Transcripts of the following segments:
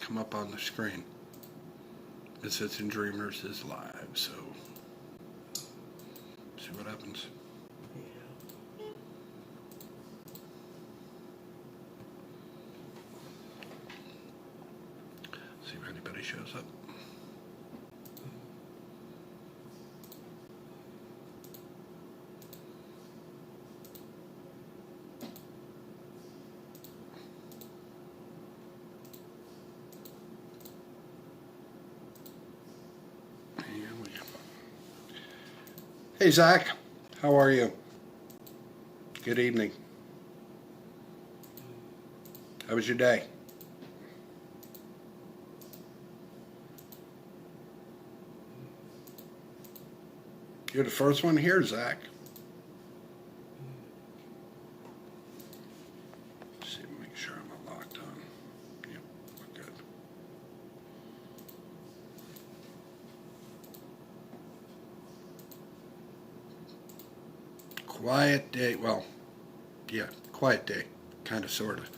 come up on the screen. It says in Dreamers is live, so see what happens. See if anybody shows up. Hey Zach, how are you? Good evening. How was your day? You're the first one here, Zach. Let's see, make sure I'm locked on. Yep, we're good. Quiet day. Well, yeah, quiet day. Kind of, sort of.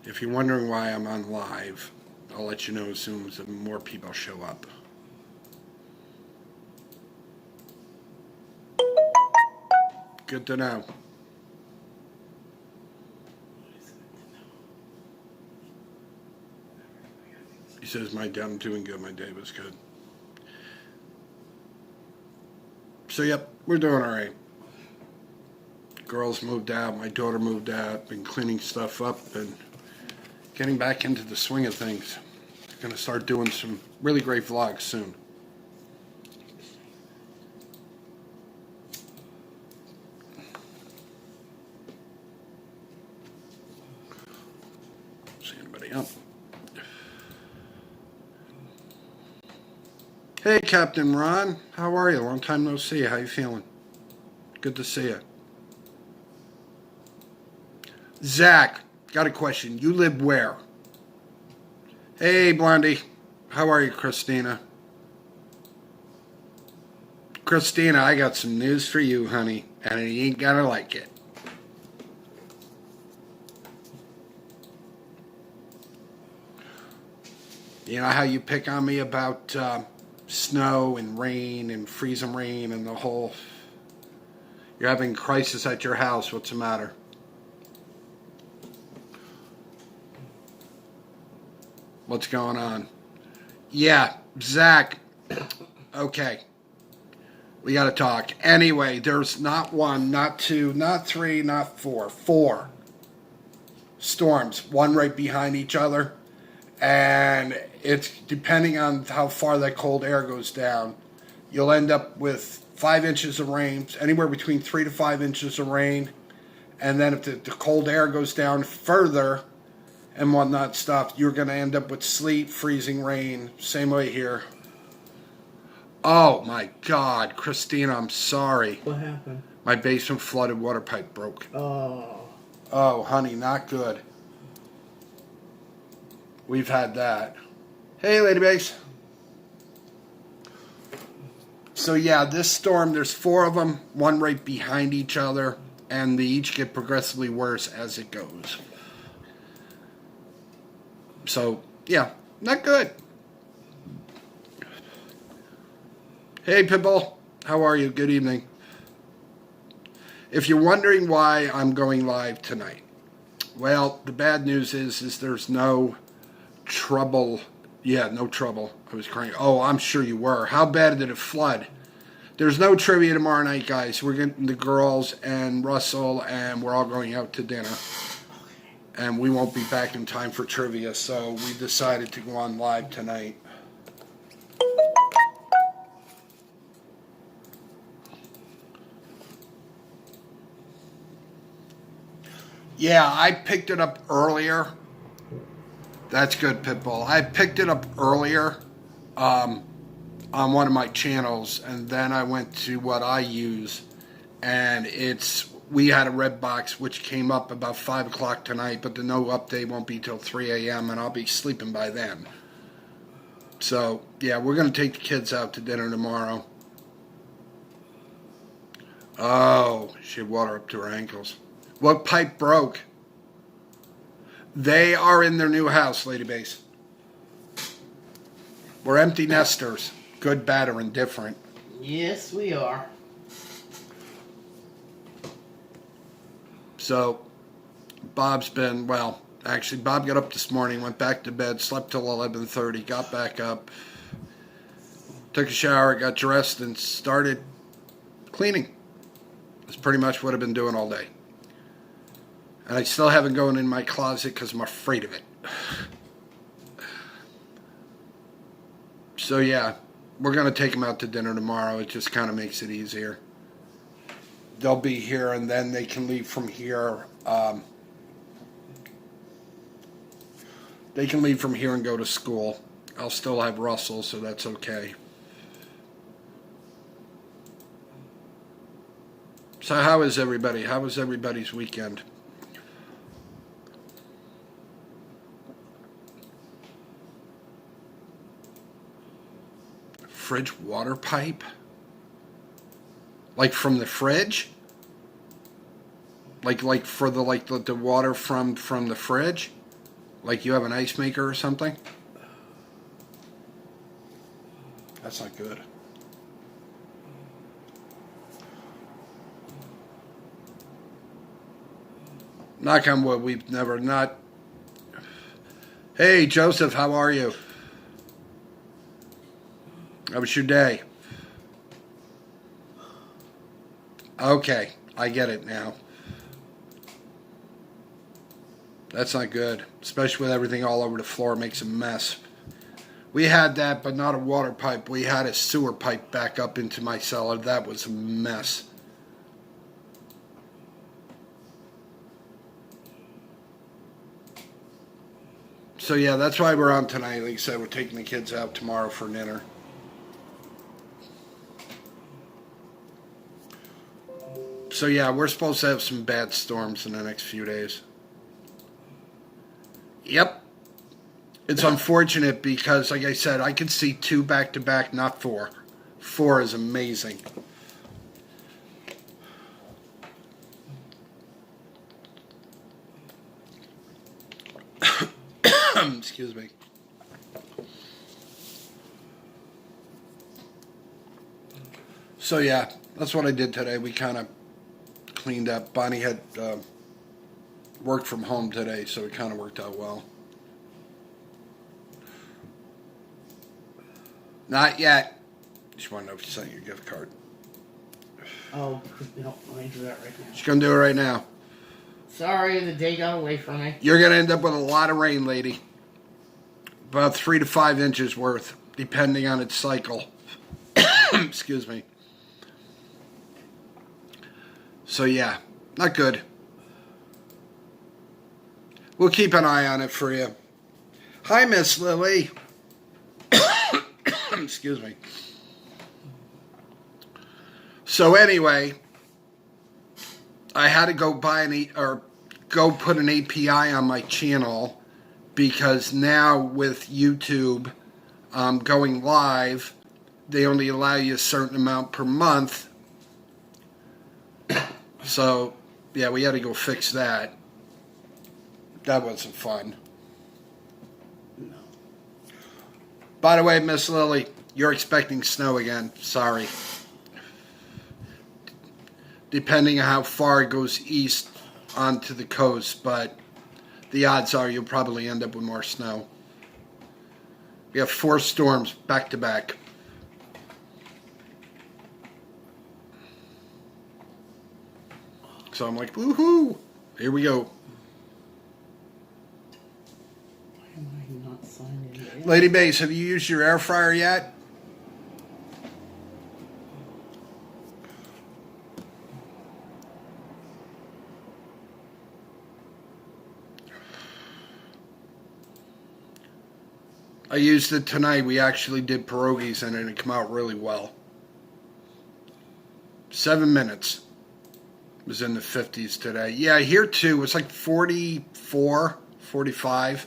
If you're wondering why I'm on live, I'll let you know as soon as more people show up. Good to know. He says, I'm doing good. My day was good. So, yep, we're doing all right. Girls moved out. My daughter moved out. Been cleaning stuff up and getting back into the swing of things. Going to start doing some really great vlogs soon. See anybody else? Hey, Captain Ron. How are you? Long time no see. How you feeling? Good to see you. Zach, got a question. You live where? Hey, Blondie. How are you, Christina? Christina, I got some news for you, honey, and you ain't gonna like it. You know how you pick on me about snow and rain and freezing rain and the whole... You're having crisis at your house. What's the matter? What's going on? Yeah, Zach. Okay. We got to talk. Anyway, there's not one, not two, not three, not four. 4 storms, one right behind each other. And it's depending on how far that cold air goes down. You'll end up with 5 inches of rain, anywhere between 3 to 5 inches of rain. And then if the cold air goes down further and whatnot stuff, you're going to end up with sleet, freezing rain. Same way here. Oh my God, Christina, I'm sorry. What happened? My basement flooded, water pipe broke. Oh. Oh, honey, not good. We've had that. Hey, Ladybags. So yeah, this storm, there's 4 of them, one right behind each other, and they each get progressively worse as it goes. So, yeah, not good. Hey, Pitbull. How are you? Good evening. If you're wondering why I'm going live tonight, well, the bad news is there's no trouble. Yeah, no trouble. I was crying. Oh, I'm sure you were. How bad did it flood? There's no trivia tomorrow night, guys. We're getting the girls and Russell, and we're all going out to dinner. And we won't be back in time for trivia, so we decided to go on live tonight. Yeah, I picked it up earlier. That's good, Pitbull. I picked it up earlier on one of my channels, and then I went to what I use, and we had a red box which came up about 5 o'clock tonight, but the no update won't be till 3 a.m., and I'll be sleeping by then. So, yeah, we're going to take the kids out to dinner tomorrow. Oh, she had water up to her ankles. What pipe broke? They are in their new house, Lady Base. We're empty nesters. Good, bad, or indifferent. Yes, we are. So, Bob's been, well, actually, Bob got up this morning, went back to bed, slept till 11:30, got back up, took a shower, got dressed, and started cleaning. That's pretty much what I've been doing all day. And I still haven't gone in my closet because I'm afraid of it. So yeah, we're going to take them out to dinner tomorrow. It just kind of makes it easier. They'll be here and then they can leave from here. They can leave from here and go to school. I'll still have Russell, so that's okay. So how is everybody? How was everybody's weekend? Fridge water pipe? Like from the fridge? Like for the water from the fridge? Like you have an ice maker or something? That's not good. Knock on wood, we've never not. Hey, Joseph, how are you? How was your day? Okay, I get it now. That's not good, especially with everything all over the floor. It makes a mess. We had that, but not a water pipe. We had a sewer pipe back up into my cellar. That was a mess. So yeah, that's why we're on tonight. Like I said, we're taking the kids out tomorrow for dinner. So yeah, we're supposed to have some bad storms in the next few days. Yep. It's unfortunate because, like I said, I can see 2 back-to-back, not 4. 4 is amazing. Excuse me. So yeah, that's what I did today. We kind of cleaned up. Bonnie had worked from home today, so it kind of worked out well. Not yet. Just want to know if you sent your gift card. Oh, no, let me do that right now. She's going to do it right now. Sorry, the day got away from me. You're going to end up with a lot of rain, lady. About 3 to 5 inches worth, depending on its cycle. Excuse me. So yeah, not good. We'll keep an eye on it for you. Hi, Miss Lily. Excuse me. So anyway, I had to go go put an API on my channel because now with YouTube going live, they only allow you a certain amount per month. So yeah, we had to go fix that. That wasn't fun. No. By the way, Miss Lily, you're expecting snow again. Sorry. Depending on how far it goes east onto the coast, but the odds are you'll probably end up with more snow. We have 4 storms back to back. So I'm like, woohoo! Here we go. Why am I not signed in? Lady Bass, have you used your air fryer yet? I used it tonight. We actually did pierogies in it and it came out really well. 7 minutes. It was in the 50s today. Yeah, here too. It's like 44, 45.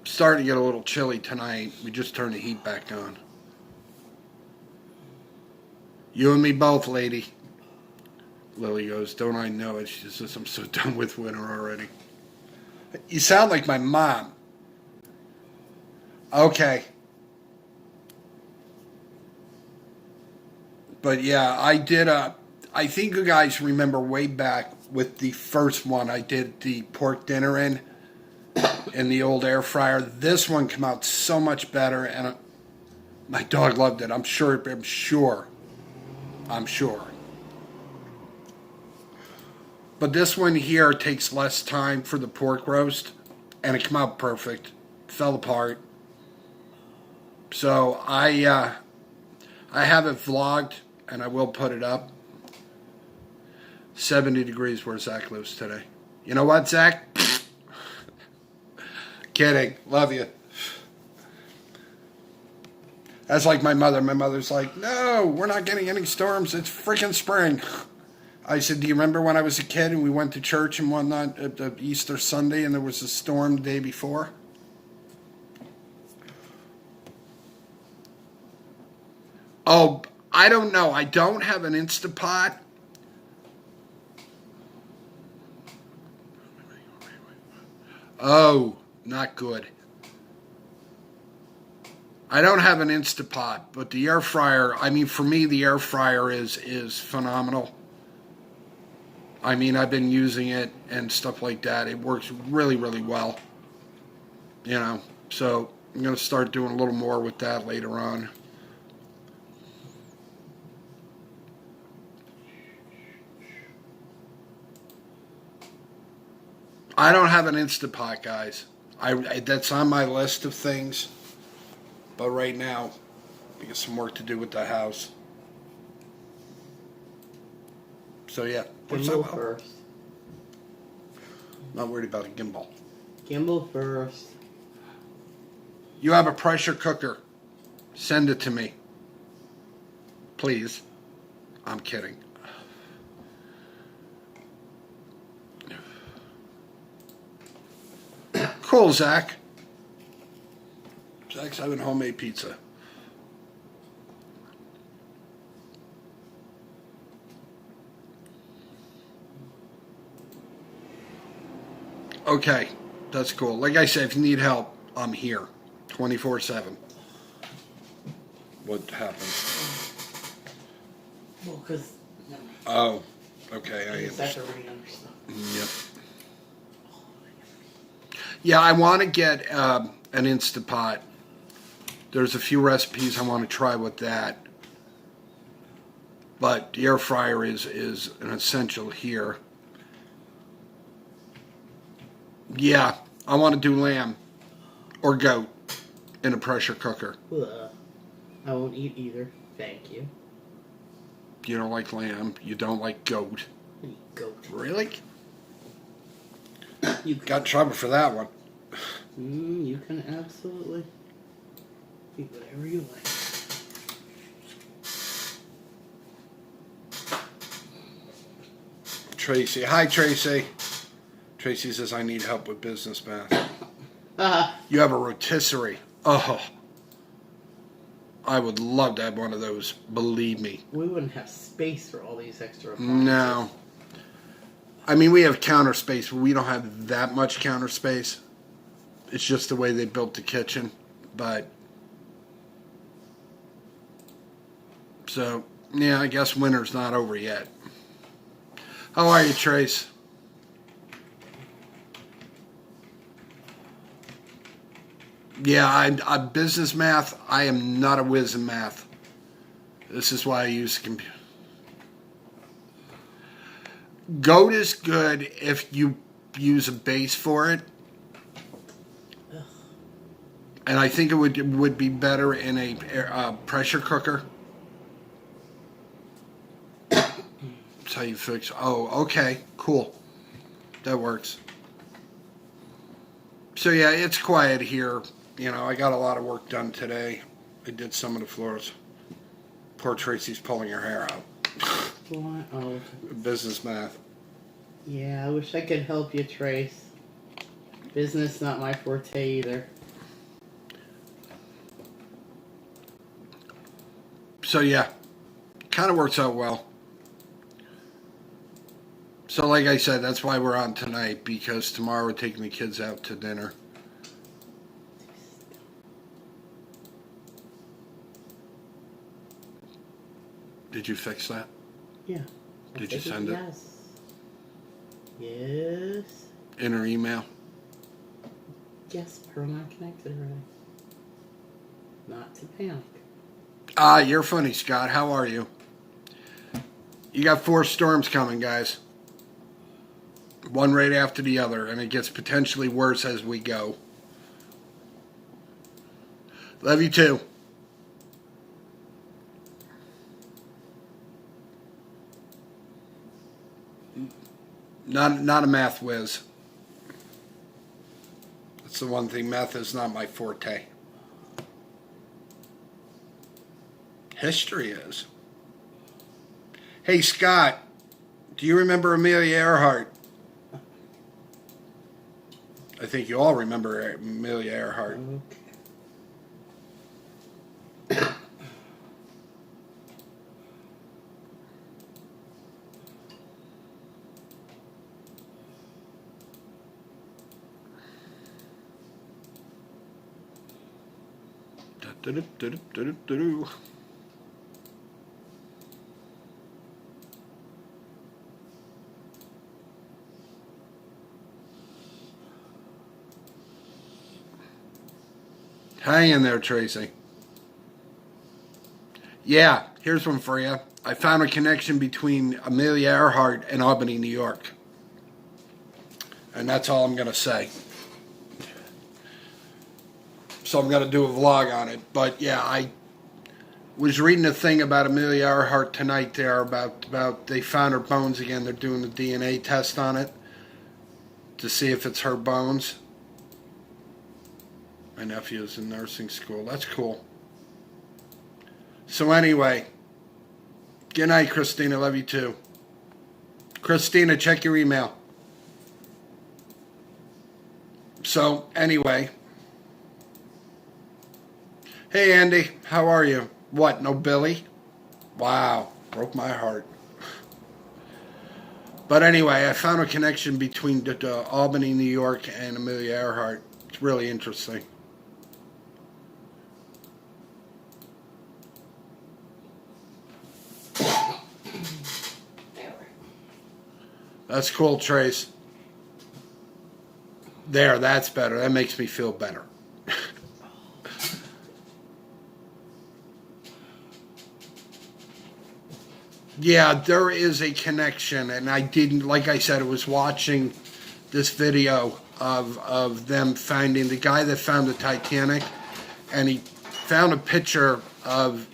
Starting to get a little chilly tonight. We just turned the heat back on. You and me both, lady. Lily goes, don't I know it? She says, I'm so done with winter already. You sound like my mom. Okay. But yeah, I did I think you guys remember way back with the first one, I did the pork dinner in the old air fryer. This one came out so much better, and my dog loved it. I'm sure. But this one here takes less time for the pork roast, and it came out perfect. Fell apart. So I have it vlogged, and I will put it up. 70 degrees where Zach lives today. You know what, Zach? Kidding. Love you. That's like my mother. My mother's like, no, we're not getting any storms. It's freaking spring. I said, do you remember when I was a kid and we went to church and whatnot at the Easter Sunday and there was a storm the day before? Oh, I don't know. I don't have an Instapot. Oh, not good. I don't have an Instapot, but the air fryer, I mean, for me, the air fryer is phenomenal. I mean, I've been using it and stuff like that. It works really, really well. You know, so I'm going to start doing a little more with that later on. I don't have an Instapot, guys. That's on my list of things. But right now, I got some work to do with the house. So yeah. Gimbal first. Not worried about a gimbal. Gimbal first. You have a pressure cooker. Send it to me. Please. I'm kidding. Cool, Zach. Zach's having homemade pizza. Okay, that's cool. Like I said, if you need help, I'm here 24/7. What happened? Well, because. Oh, okay. I just have to read under stuff. Yep. Yeah, I want to get an Instapot. There's a few recipes I want to try with that. But the air fryer is an essential here. Yeah, I want to do lamb or goat in a pressure cooker. I won't eat either. Thank you. You don't like lamb. You don't like goat. I eat goat. Really? You got in trouble for that one. You can absolutely eat whatever you like. Tracy. Hi, Tracy. Tracy says, I need help with business math. You have a rotisserie. Oh. I would love to have one of those. Believe me. We wouldn't have space for all these extra appliances. No. I mean, we have counter space, but we don't have that much counter space. It's just the way they built the kitchen. But, so, yeah, I guess winter's not over yet. How are you, Trace? Yeah, I'm business math. I am not a whiz in math. This is why I use the computer. Goat is good if you use a base for it. Ugh. And I think it would be better in a pressure cooker. That's how you fix. Oh, okay, cool. That works. So yeah, it's quiet here. You know, I got a lot of work done today. I did some of the floors. Poor Tracy's pulling her hair out. What? Oh. Business math. Yeah, I wish I could help you, Trace. Business not my forte either. So yeah, kind of works out well. So, like I said, that's why we're on tonight, because tomorrow we're taking the kids out to dinner. Did you fix that? Yeah. Did you send it? Yes. Yes. In her email? Yes, her and I connected already. Not to panic. Ah, you're funny, Scott. How are you? You got 4 storms coming, guys. One right after the other, and it gets potentially worse as we go. Love you too. Not a math whiz. That's the one thing. Math is not my forte. History is. Hey, Scott, do you remember Amelia Earhart? I think you all remember Amelia Earhart. Do-do-do-do-do-do-do. Hang in there, Tracy. Yeah, here's one for you. I found a connection between Amelia Earhart and Albany, New York. And that's all I'm going to say. So I'm going to do a vlog on it. But yeah, I was reading a thing about Amelia Earhart tonight there about they found her bones again. They're doing the DNA test on it to see if it's her bones. My nephew is in nursing school. That's cool. So anyway, good night, Christina. Love you too. Christina, check your email. So anyway. Hey, Andy. How are you? What, no Billy? Wow. Broke my heart. But anyway, I found a connection between Albany, New York and Amelia Earhart. It's really interesting. That's cool, Trace. There, that's better. That makes me feel better. Yeah, there is a connection, and I didn't, like I said, I was watching this video of them finding, the guy that found the Titanic, and he found a picture of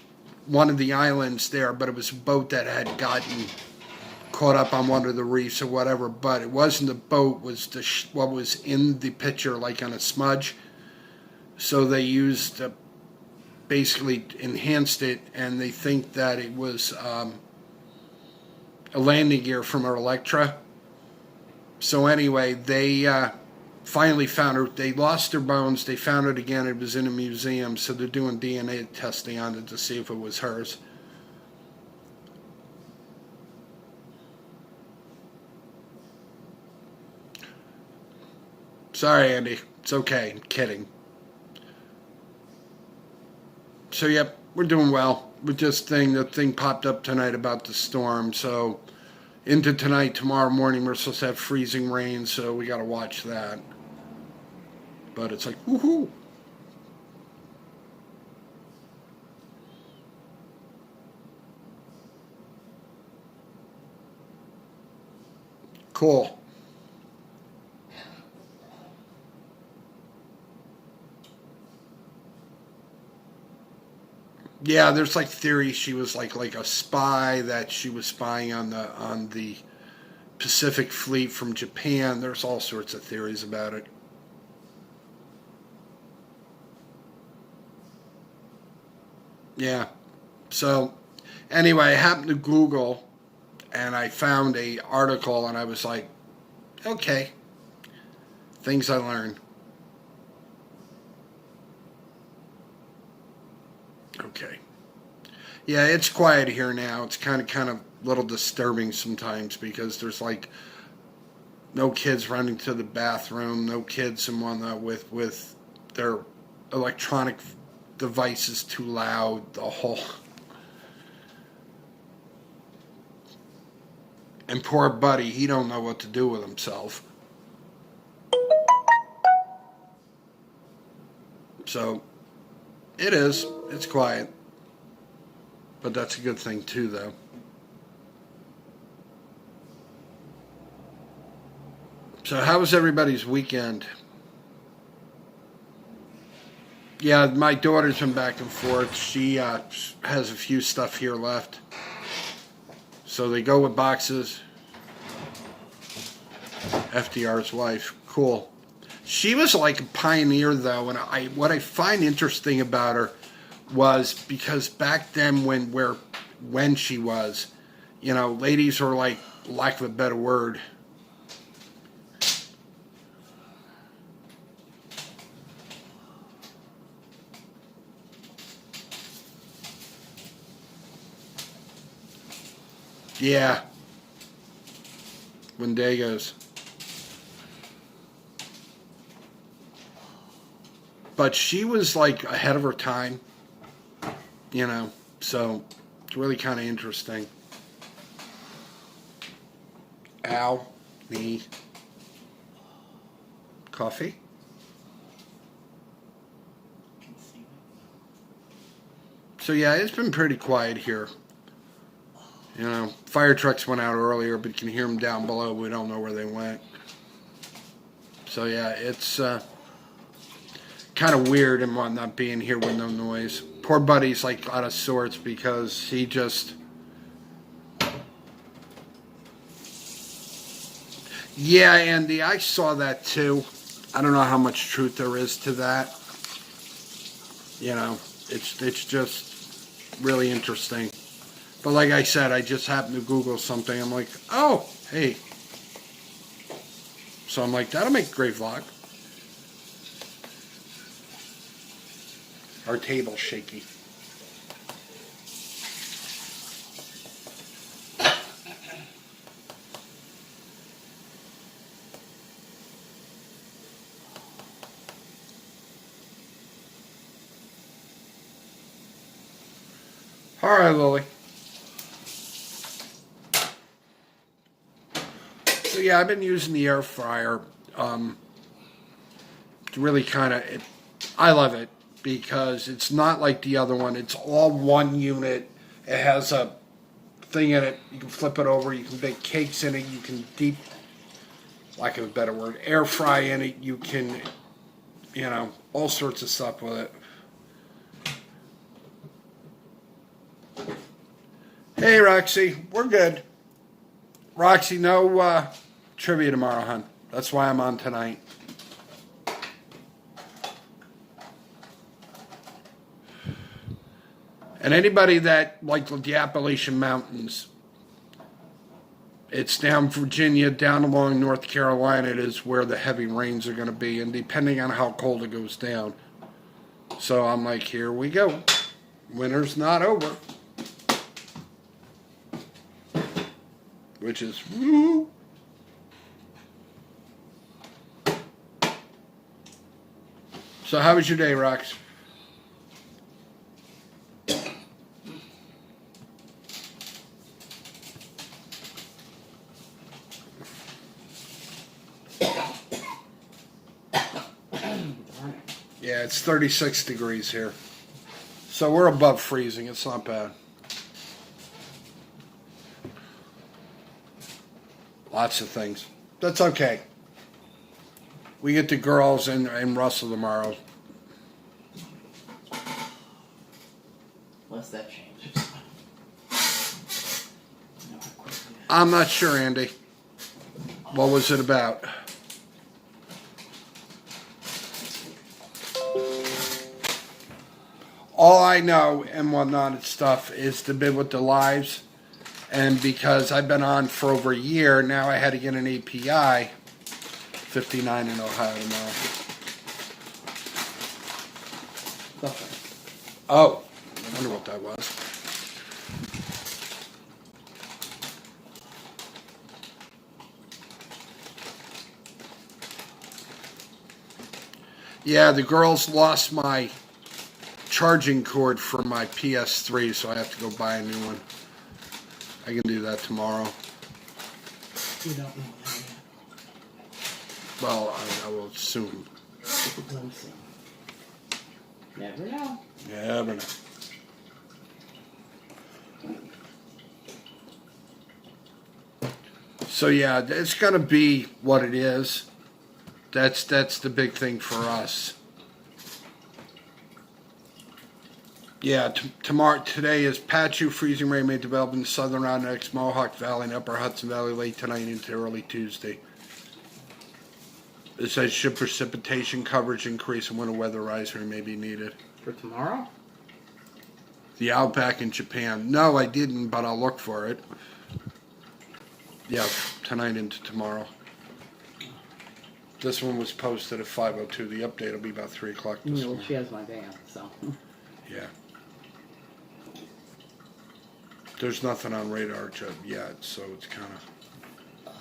one of the islands there, but it was a boat that had gotten caught up on one of the reefs or whatever, but it wasn't the boat, was the what was in the picture, like on a smudge. So they used, basically enhanced it, and they think that it was a landing gear from her Electra. So anyway, they finally found her. They lost their bones. They found it again. It was in a museum, so they're doing DNA testing on it to see if it was hers. Sorry, Andy. It's okay. I'm kidding. So, yep, we're doing well. With this thing, the thing popped up tonight about the storm. So, into tonight, tomorrow morning, we're supposed to have freezing rain. So, we got to watch that. But it's like, woohoo. Cool. Yeah, there's like theories she was like a spy, that she was spying on the Pacific Fleet from Japan. There's all sorts of theories about it. Yeah. So anyway, I happened to Google and I found a article and I was like, okay, things I learned. Okay. Yeah, it's quiet here now. It's kind of a little disturbing sometimes because there's like No kids running to the bathroom. No kids and whatnot with their electronic devices too loud. The whole. And poor Buddy, he don't know what to do with himself. So, it is. It's quiet. But that's a good thing too, though. So how was everybody's weekend? Yeah, my daughter's been back and forth. She has a few stuff here left. So they go with boxes. FDR's wife. Cool. She was like a pioneer, though, and what I find interesting about her was because back then when she was, ladies were like, lack of a better word, yeah, Wendagos. But she was like ahead of her time, so it's really kind of interesting. Ow, knee. Coffee? So yeah, it's been pretty quiet here. Fire trucks went out earlier, but you can hear them down below. We don't know where they went. So yeah, it's kind of weird and whatnot being here with no noise. Poor Buddy's like out of sorts because he just... Yeah, Andy, I saw that too. I don't know how much truth there is to that. It's just really interesting. But like I said, I just happened to Google something. I'm like, oh, hey. So I'm like, that'll make a great vlog. Our table's shaky. All right, Lily. So yeah, I've been using the air fryer. It's really kind of, I love it because it's not like the other one. It's all one unit. It has a thing in it. You can flip it over. You can bake cakes in it. You can lack of a better word, air fry in it. You can, all sorts of stuff with it. Hey, Roxy, we're good. Roxy, no trivia tomorrow, hon. That's why I'm on tonight. And anybody that, like the Appalachian Mountains, it's down Virginia, down along North Carolina, it is where the heavy rains are going to be, and depending on how cold it goes down. So I'm like, here we go. Winter's not over. Which is woo. So how was your day, Rox? Yeah, it's 36 degrees here. So we're above freezing. It's not bad. Lots of things. That's okay. We get the girls and Russell tomorrow. Unless that changes. I'm not sure, Andy. What was it about? All I know and whatnot and stuff is the bit with the lives. And because I've been on for over a year, now I had to get an API. 59 in Ohio tomorrow. Okay. Oh, I wonder what that was. Yeah, the girls lost my charging cord for my PS3, so I have to go buy a new one. I can do that tomorrow. You don't know that yet. Well, I will soon. Let me see. Never know. Never know. So yeah, it's gonna be what it is. That's the big thing for us. Yeah, today is patchy freezing rain may develop in the southern Round Mohawk Valley and Upper Hudson Valley late tonight into early Tuesday. It says should precipitation coverage increase and winter weather advisory may be needed. For tomorrow? The Outback in Japan. No, I didn't, but I'll look for it. Yeah, tonight into tomorrow. This one was posted at 5:02. The update will be about 3 o'clock this morning. She has my van, so. Yeah. There's nothing on radar yet, so it's kind of...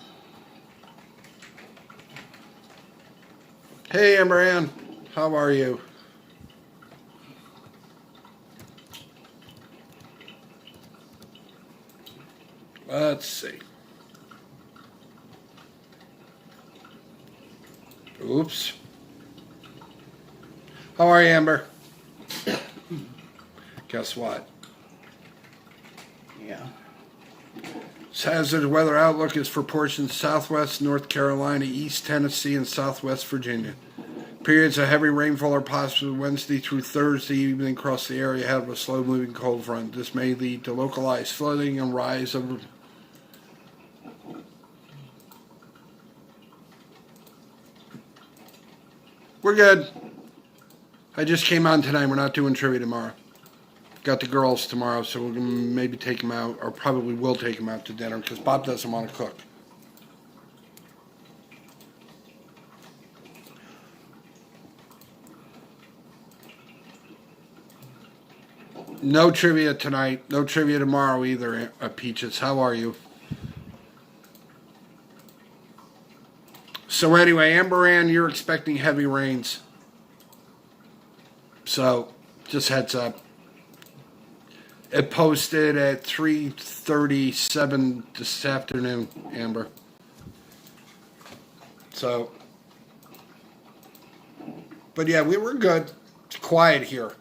Hey, Amber Ann. How are you? Let's see. Oops. How are you, Amber? Guess what? Yeah. Hazard weather outlook is for portions southwest North Carolina, East Tennessee, and southwest Virginia. Periods of heavy rainfall are possible Wednesday through Thursday evening across the area ahead of a slow-moving cold front. This may lead to localized flooding and rise of... We're good. I just came on tonight. We're not doing trivia tomorrow. Got the girls tomorrow, so we're going to maybe take them out, or probably will take them out to dinner, because Bob doesn't want to cook. No trivia tonight. No trivia tomorrow either, Peaches. How are you? So anyway, Amber Ann, you're expecting heavy rains. So, just heads up. It posted at 3:37 this afternoon, Amber. So, but yeah, we were good. It's quiet here.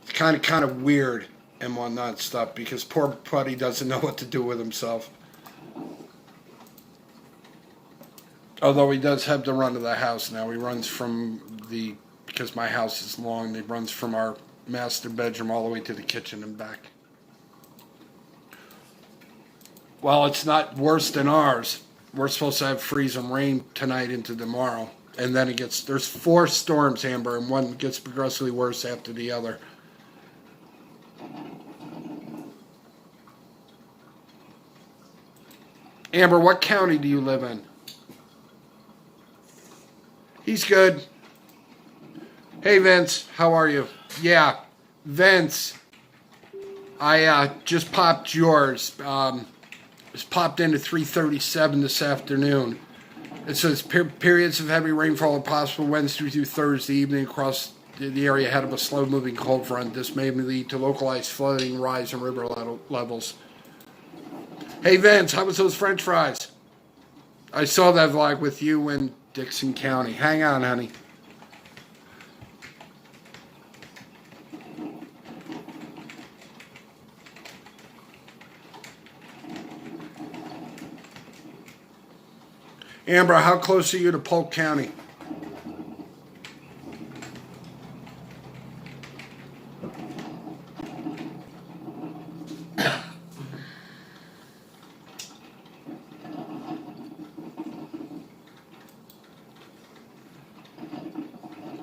It's kind of weird and whatnot stuff because poor Putty doesn't know what to do with himself. Although he does have the run of the house now. He runs because my house is long, he runs from our master bedroom all the way to the kitchen and back. Well, it's not worse than ours. We're supposed to have freeze and rain tonight into tomorrow. And then there's 4 storms, Amber, and one gets progressively worse after the other. Amber, what county do you live in? He's good. Hey, Vince, how are you? Yeah, Vince, I just popped yours. It's popped into 3:37 this afternoon. It says periods of heavy rainfall are possible Wednesday through Thursday evening across the area ahead of a slow-moving cold front. This may lead to localized flooding, rise in river levels. Hey, Vince, how was those French fries? I saw that vlog with you in Dixon County. Hang on, honey. Amber, how close are you to Polk County?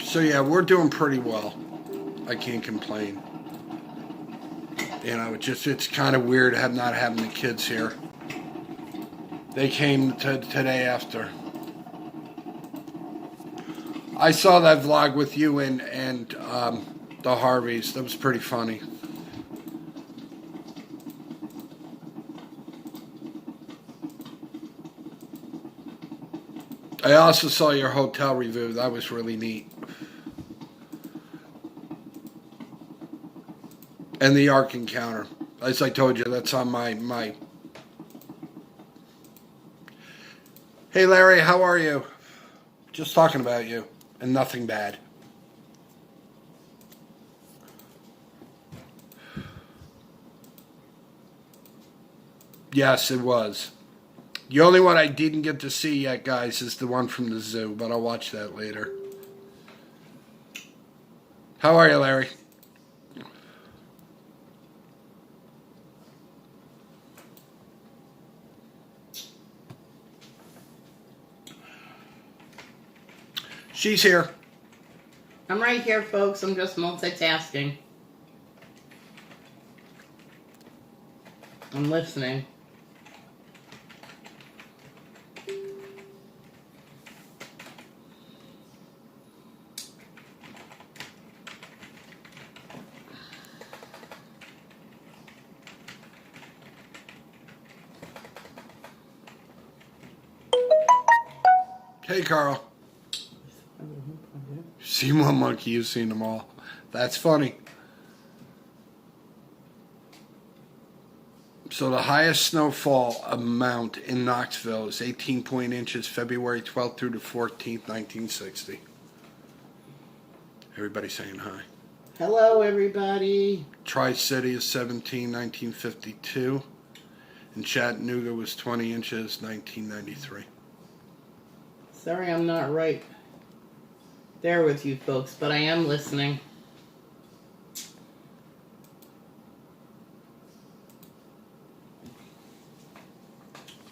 So yeah, we're doing pretty well. I can't complain. You know, it's kind of weird not having the kids here. They came today after. I saw that vlog with you and the Harveys. That was pretty funny. I also saw your hotel review. That was really neat. And the Ark Encounter. As I told you, that's on my... Hey, Larry, how are you? Just talking about you. And nothing bad. Yes, it was. The only one I didn't get to see yet, guys, is the one from the zoo, but I'll watch that later. How are you, Larry? She's here. I'm right here, folks. I'm just multitasking. I'm listening. Hey, Carl. You've seen one monkey, you've seen them all. That's funny. So the highest snowfall amount in Knoxville is 18 inches, February 12th through the 14th, 1960. Everybody saying hi. Hello, everybody. Tri-City is 17, 1952. And Chattanooga was 20 inches, 1993. Sorry I'm not right there with you folks, but I am listening.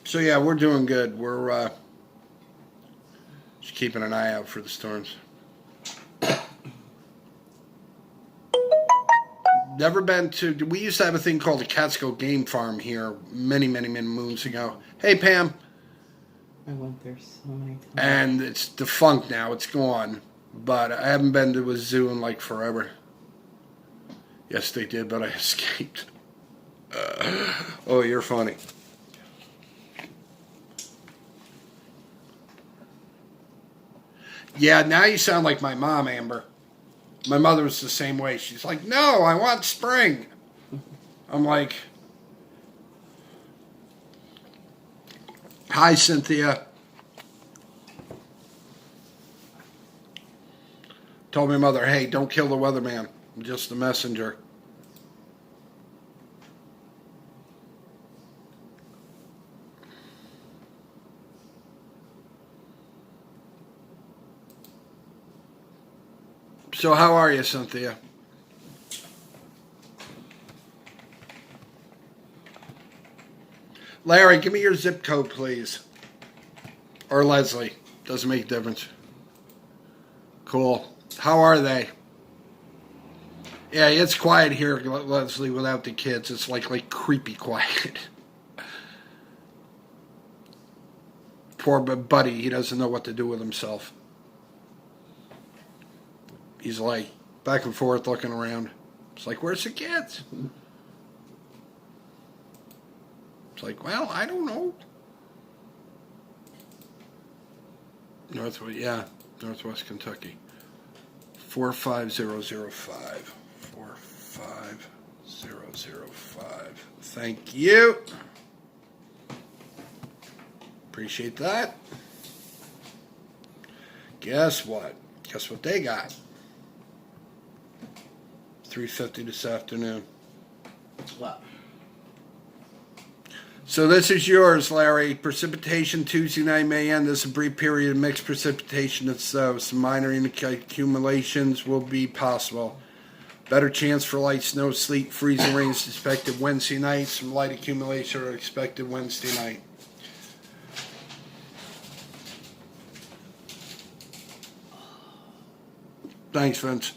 So yeah, we're doing good. We're just keeping an eye out for the storms. Never been to... We used to have a thing called the Catskill Game Farm here many moons ago. Hey, Pam. I went there so many times. And it's defunct now. It's gone. But I haven't been to a zoo in like forever. Yes, they did, but I escaped. Oh, you're funny. Yeah, now you sound like my mom, Amber. My mother was the same way. She's like, no, I want spring. I'm like, hi, Cynthia. Told my mother, hey, don't kill the weatherman. I'm just a messenger. So how are you, Cynthia? Larry, give me your zip code, please. Or Leslie. Doesn't make a difference. Cool. How are they? Yeah, it's quiet here, Leslie, without the kids. It's like creepy quiet. Poor Buddy, he doesn't know what to do with himself. He's like back and forth looking around. It's like, where's the kids? It's like, well, I don't know. Northwest Kentucky. 45005. 45005. Thank you. Appreciate that. Guess what? Guess what they got? 3:50 this afternoon. What? So this is yours, Larry. Precipitation Tuesday night may end. This is a brief period of mixed precipitation. It's some minor accumulations will be possible. Better chance for light snow, sleet, freezing rains expected Wednesday night. Some light accumulation are expected Wednesday night. Thanks, Vince.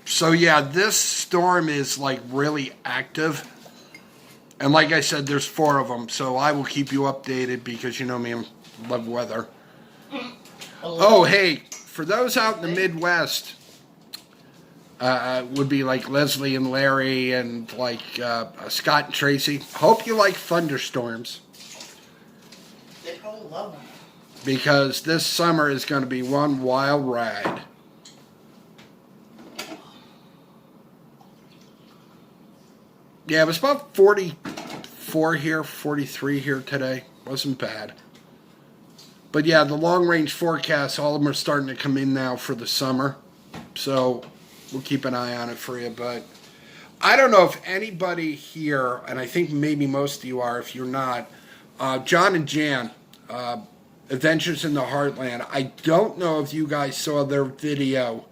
So yeah, this storm is like really active. And like I said, there's 4 of them. So I will keep you updated because you know me, I love weather. Oh, hey, for those out in the Midwest, would be like Leslie and Larry and like Scott and Tracy. Hope you like thunderstorms. They probably love them. because this summer is going to be one wild ride. Yeah, it was about 44 here, 43 here today. Wasn't bad. But yeah, the long-range forecasts, all of them are starting to come in now for the summer. So we'll keep an eye on it for you. But I don't know if anybody here, and I think maybe most of you are, if you're not, John and Jan, Adventures in the Heartland. I don't know if you guys saw their video.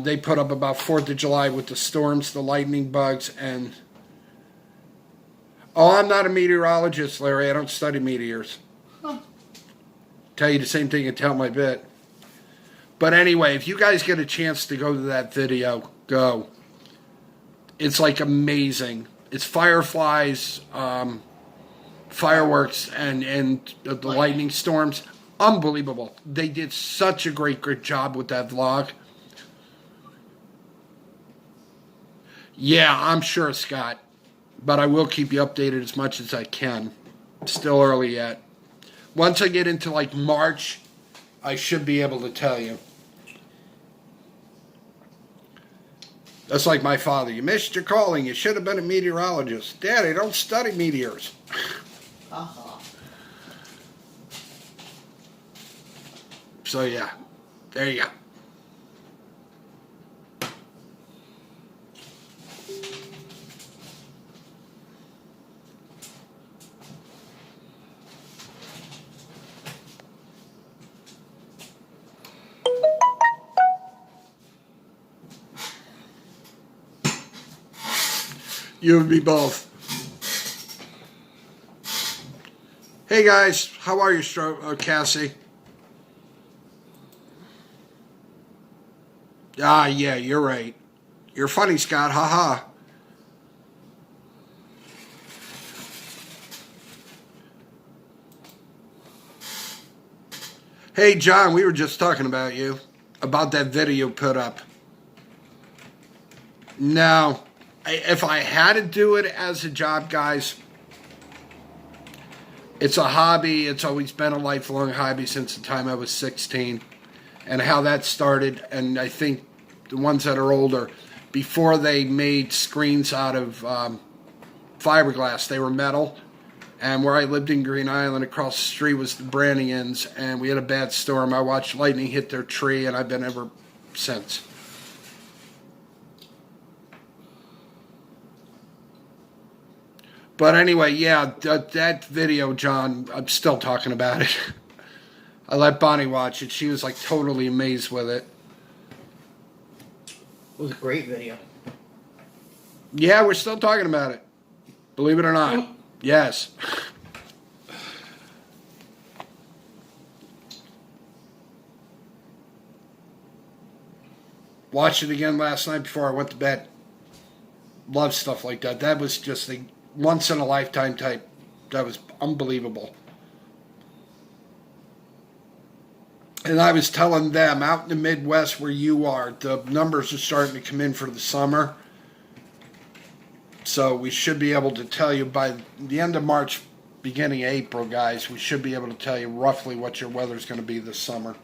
They put up about 4th of July with the storms, the lightning bugs, and... Oh, I'm not a meteorologist, Larry. I don't study meteors. Huh. Tell you the same thing and tell my bit. But anyway, if you guys get a chance to go to that video, go. It's like amazing. It's fireflies, fireworks, and the lightning storms. Unbelievable. They did such a great job with that vlog. Yeah, I'm sure, Scott. But I will keep you updated as much as I can. Still early yet. Once I get into like March, I should be able to tell you. That's like my father. You missed your calling. You should have been a meteorologist. Daddy, don't study meteors. Uh-huh. So yeah, there you go. You and me both. Hey guys, how are you, Cassie? Ah, yeah, you're right. You're funny, Scott. Ha ha. Hey, John, we were just talking about you. About that video put up. No. If I had to do it as a job, guys, it's a hobby. It's always been a lifelong hobby since the time I was 16. And how that started, and I think the ones that are older, before they made screens out of fiberglass, they were metal. And where I lived in Green Island, across the street was the Brannians, and we had a bad storm. I watched lightning hit their tree, and I've been ever since. But anyway, yeah, that video, John, I'm still talking about it. I let Bonnie watch it. She was like totally amazed with it. It was a great video. Yeah, we're still talking about it. Believe it or not. Yes. Watched it again last night before I went to bed. Love stuff like that. That was just a once-in-a-lifetime type. That was unbelievable. And I was telling them, out in the Midwest where you are, the numbers are starting to come in for the summer. So we should be able to tell you by the end of March, beginning of April, guys, we should be able to tell you roughly what your weather's going to be this summer.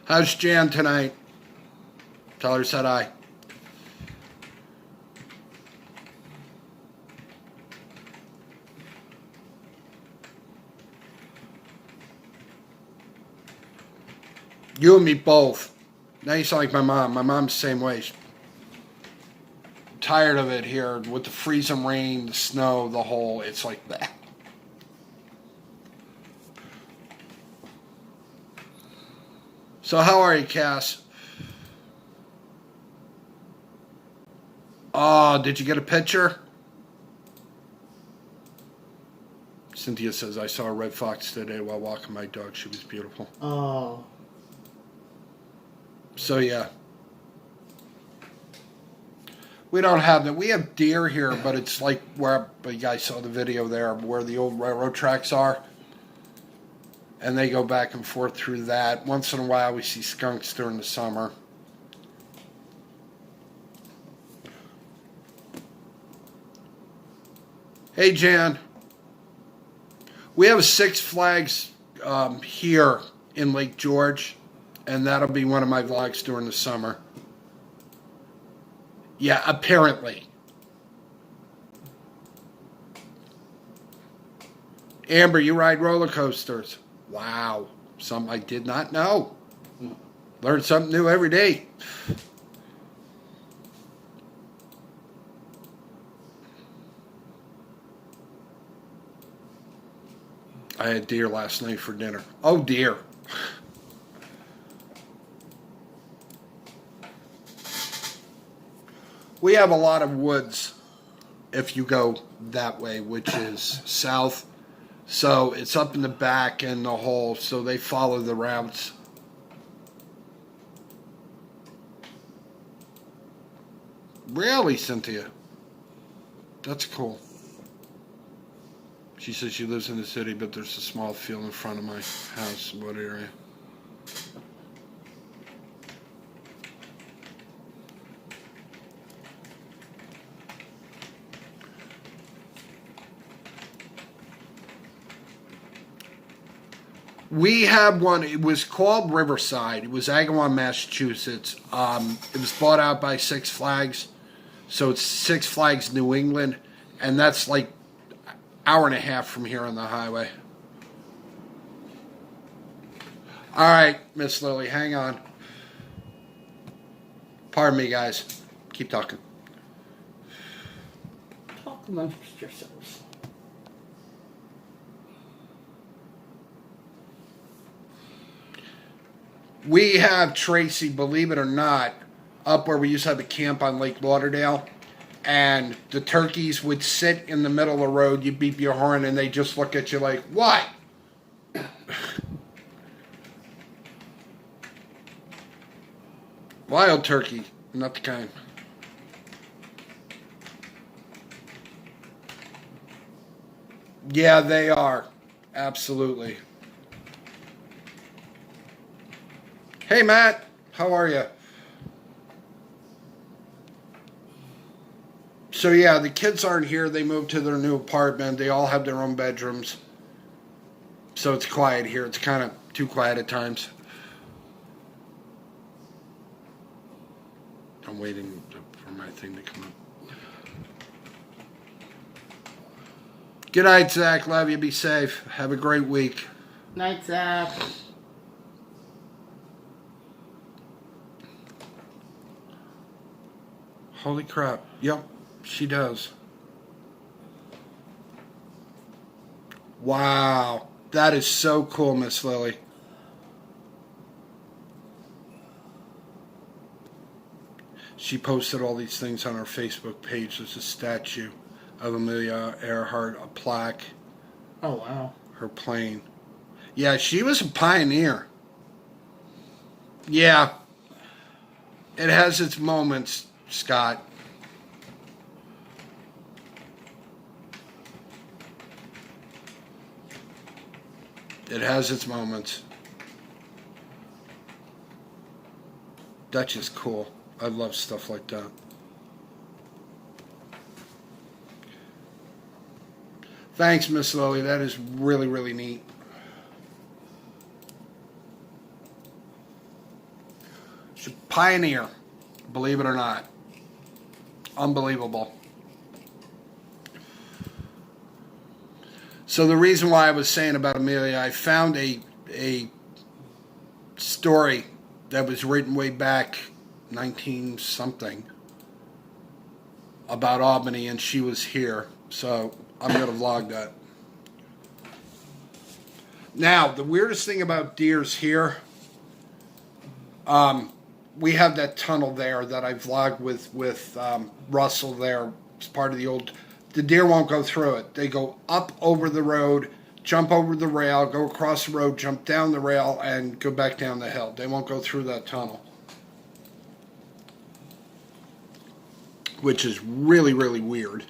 How's Jan tonight? Tell her said hi. You and me both. Now you sound like my mom. My mom's the same way. Tired of it here with the freezing rain, the snow, the whole. It's like that. So how are you, Cass? Oh, did you get a picture? Cynthia says, I saw a red fox today while walking my dog. She was beautiful. Oh. So, yeah. We don't have that. We have deer here, but it's like where you guys saw the video there, where the old railroad tracks are. And they go back and forth through that. Once in a while, we see skunks during the summer. Hey, Jan. We have a Six Flags here in Lake George, and that'll be one of my vlogs during the summer. Yeah, apparently. Amber, you ride roller coasters. Wow. Something I did not know. Learn something new every day. I had deer last night for dinner. Oh, dear. We have a lot of woods if you go that way, which is south. So it's up in the back and the hole, so they follow the routes. Really, Cynthia? That's cool. She says she lives in the city, but there's a small field in front of my house. What area? We have one. It was called Riverside. It was Agawam, Massachusetts. It was bought out by Six Flags. So it's Six Flags New England. And that's like an hour and a half from here on the highway. All right, Miss Lily, hang on. Pardon me, guys. Keep talking. Talk amongst yourselves. We have Tracy, believe it or not, up where we used to have a camp on Lake Lauderdale. And the turkeys would sit in the middle of the road. You beep your horn, and they just look at you like, what? Wild turkey, not the kind. Yeah, they are. Absolutely. Hey, Matt. How are you? So, yeah, the kids aren't here. They moved to their new apartment. They all have their own bedrooms. So it's quiet here. It's kind of too quiet at times. I'm waiting for my thing to come up. Good night, Zach. Love you. Be safe. Have a great week. Night, Zach. Holy crap. Yep, she does. Wow. That is so cool, Miss Lily. She posted all these things on her Facebook page. There's a statue of Amelia Earhart, a plaque. Oh, wow. Her plane. Yeah, she was a pioneer. Yeah. It has its moments, Scott. It has its moments. That's just cool. I love stuff like that. Thanks, Miss Lily. That is really, really neat. She's a pioneer, believe it or not. Unbelievable. So the reason why I was saying about Amelia, I found a story that was written way back 19 something about Albany, and she was here. So I'm going to vlog that. Now, the weirdest thing about deers here, we have that tunnel there that I vlogged with Russell there. It's part of the old... The deer won't go through it. They go up over the road, jump over the rail, go across the road, jump down the rail, and go back down the hill. They won't go through that tunnel. Which is really, really weird.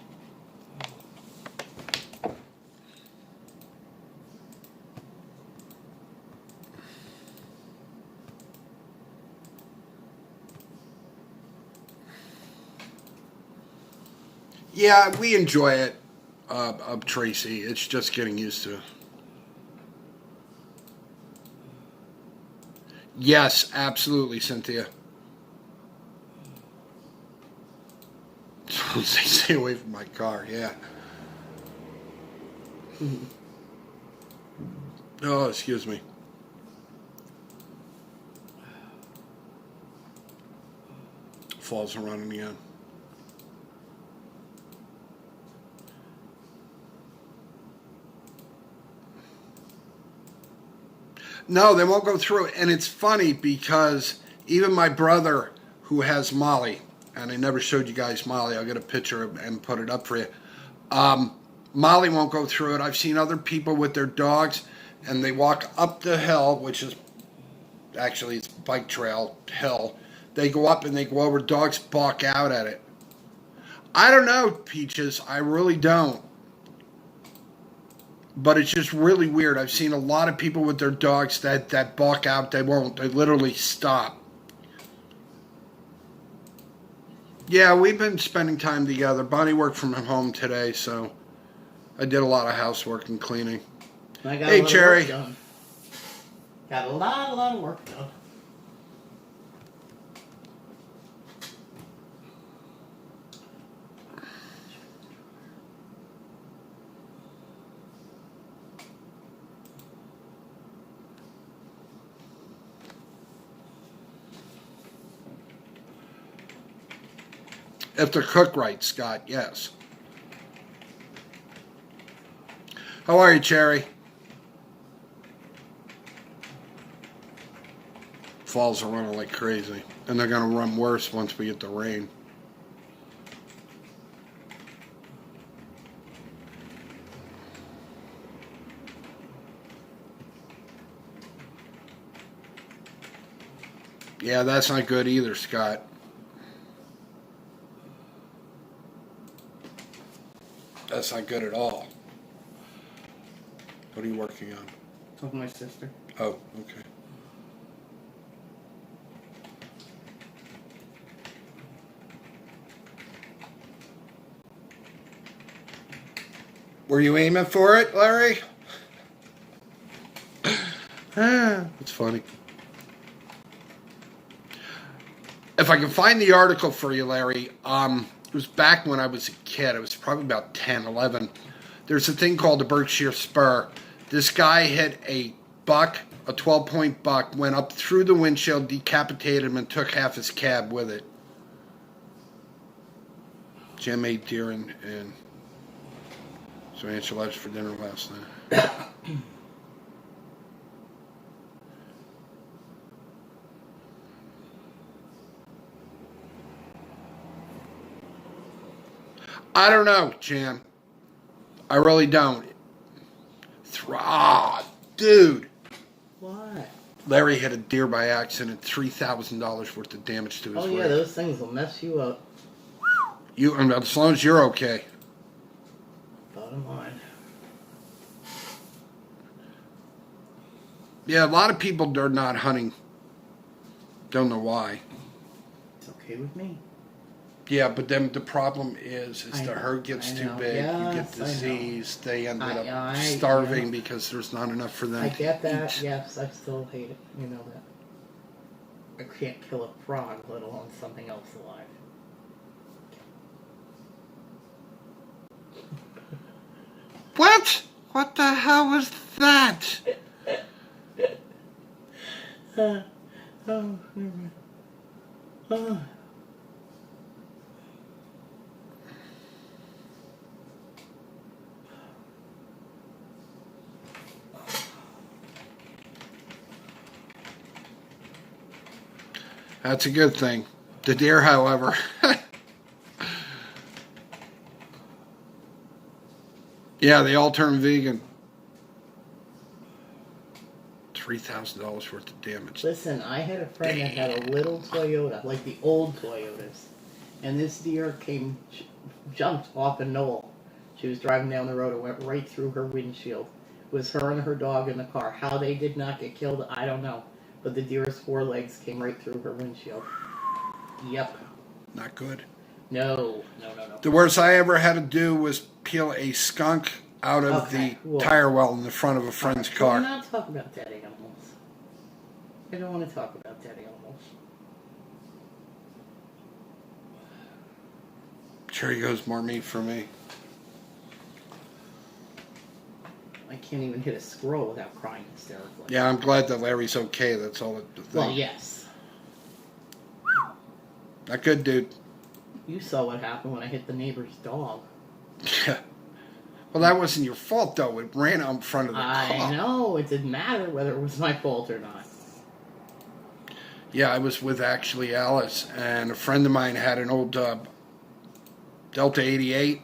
Yeah, we enjoy it. of Tracy. It's just getting used to. Yes, absolutely, Cynthia. Stay away from my car. Yeah. Oh, excuse me. Falls and running again. No, they won't go through it. And it's funny because even my brother, who has Molly, and I never showed you guys Molly, I'll get a picture and put it up for you. Molly won't go through it. I've seen other people with their dogs, and they walk up the hill, which is actually it's bike trail hill. They go up and they go over. Dogs balk out at it. I don't know, Peaches. I really don't. But it's just really weird. I've seen a lot of people with their dogs that balk out. They won't. They literally stop. Yeah, we've been spending time together. Bonnie worked from home today, so I did a lot of housework and cleaning. I got Hey, a lot Cherry. Of work done. Got a lot of work done. If they're cooked right, Scott, yes. How are you, Cherry? Falls are running like crazy. And they're going to run worse once we get the rain. Yeah, that's not good either, Scott. That's not good at all. What are you working on? Talking to my sister. Oh, okay. Were you aiming for it, Larry? It's funny. If I can find the article for you, Larry, it was back when I was a kid. It was probably about 10, 11. There's a thing called the Berkshire Spur. This guy hit a buck, a 12-point buck, went up through the windshield, decapitated him, and took half his cab with it. Jim ate deer and some enchiladas for dinner last night. I don't know, Jam. I really don't. Dude. What? Larry hit a deer by accident. $3,000 worth of damage to his Oh yeah, rig. those things will mess you up. As long as you're okay. Bottom line. Yeah, a lot of people are not hunting. Don't know why. It's okay with me. Yeah, but then the problem is I the know, herd gets I too know. big. You get Yes, I know. disease. They end up I starving know. because there's not enough for them I to get that. eat. Yes, I still hate it. You know that. I can't kill a frog, let alone something else alive. What? What the hell was that? Oh, never mind. Oh. That's a good thing. The deer, however. Yeah, they all turn vegan. $3,000 worth of damage. Listen, I had a friend that had a little Toyota, like the old Toyotas, and this deer jumped off a knoll. She was driving down the road and went right through her windshield. It was her and her dog in the car. How they did not get killed, I don't know. But the deer's forelegs came right through her windshield. Yep. Not good. No. The worst I ever had to do was peel a skunk out of the tire well in the front of a friend's car. Can we not talk about dead animals? I don't want to talk about dead animals. Sure, he goes more meat for me. I can't even hit a squirrel without crying hysterically. Yeah, I'm glad that Larry's okay. That's all the thing. Well, yes. Not good, dude. You saw what happened when I hit the neighbor's dog. Yeah. Well, that wasn't your fault, though. It ran out in front of the car. I know. It didn't matter whether it was my fault or not. Yeah, I was with actually Alice, and a friend of mine had an old Delta 88,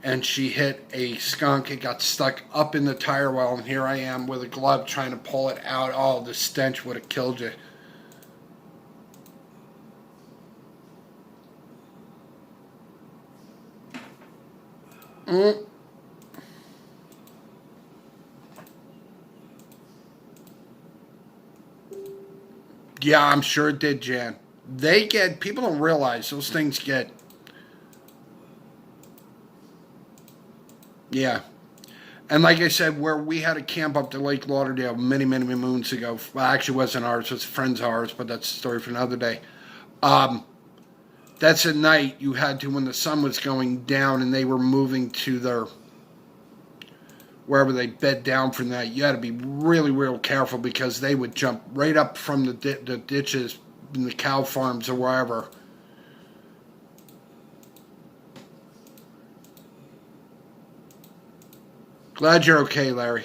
and she hit a skunk. It got stuck up in the tire well, and here I am with a glove trying to pull it out. Oh, the stench would have killed you. Yeah, I'm sure it did, Jan. People don't realize those things get, yeah. And like I said, where we had a camp up to Lake Lauderdale many moons ago, well, actually it wasn't ours, it was a friend's of ours, but that's a story for another day. That's at night. You had to, when the sun was going down and they were moving to their, wherever they bed down for the night, you had to be really, real careful because they would jump right up from the ditches in the cow farms or wherever. Glad you're okay, Larry.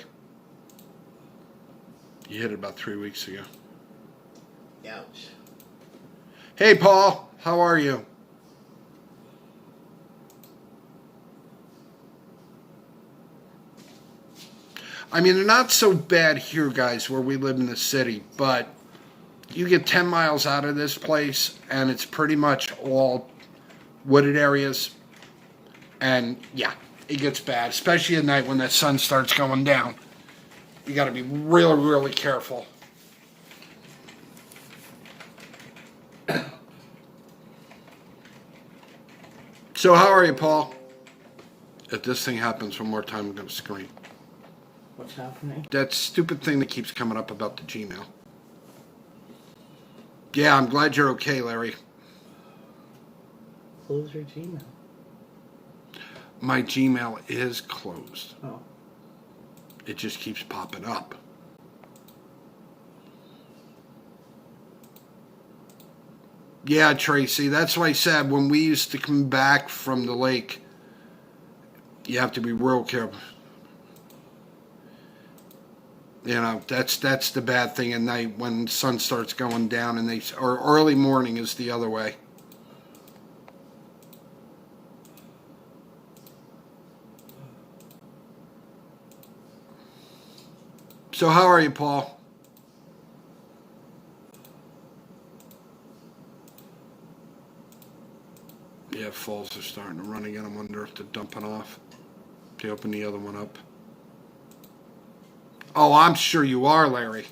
You hit it about 3 weeks ago. Ouch. Hey, Paul. How are you? I mean, they're not so bad here, guys, where we live in the city, but you get 10 miles out of this place, and it's pretty much all wooded areas, and yeah, it gets bad, especially at night when that sun starts going down. You got to be really careful. So how are you, Paul? If this thing happens one more time, I'm going to scream. What's happening? That stupid thing that keeps coming up about the Gmail. Yeah, I'm glad you're okay, Larry. Close your Gmail. My Gmail is closed. Oh. It just keeps popping up. Yeah, Tracy, that's why I said when we used to come back from the lake, you have to be real careful. You know, that's the bad thing at night when the sun starts going down, or early morning is the other way. So how are you, Paul? Yeah, falls are starting to run again. I wonder if they're dumping off. They open the other one up. Oh, I'm sure you are, Larry.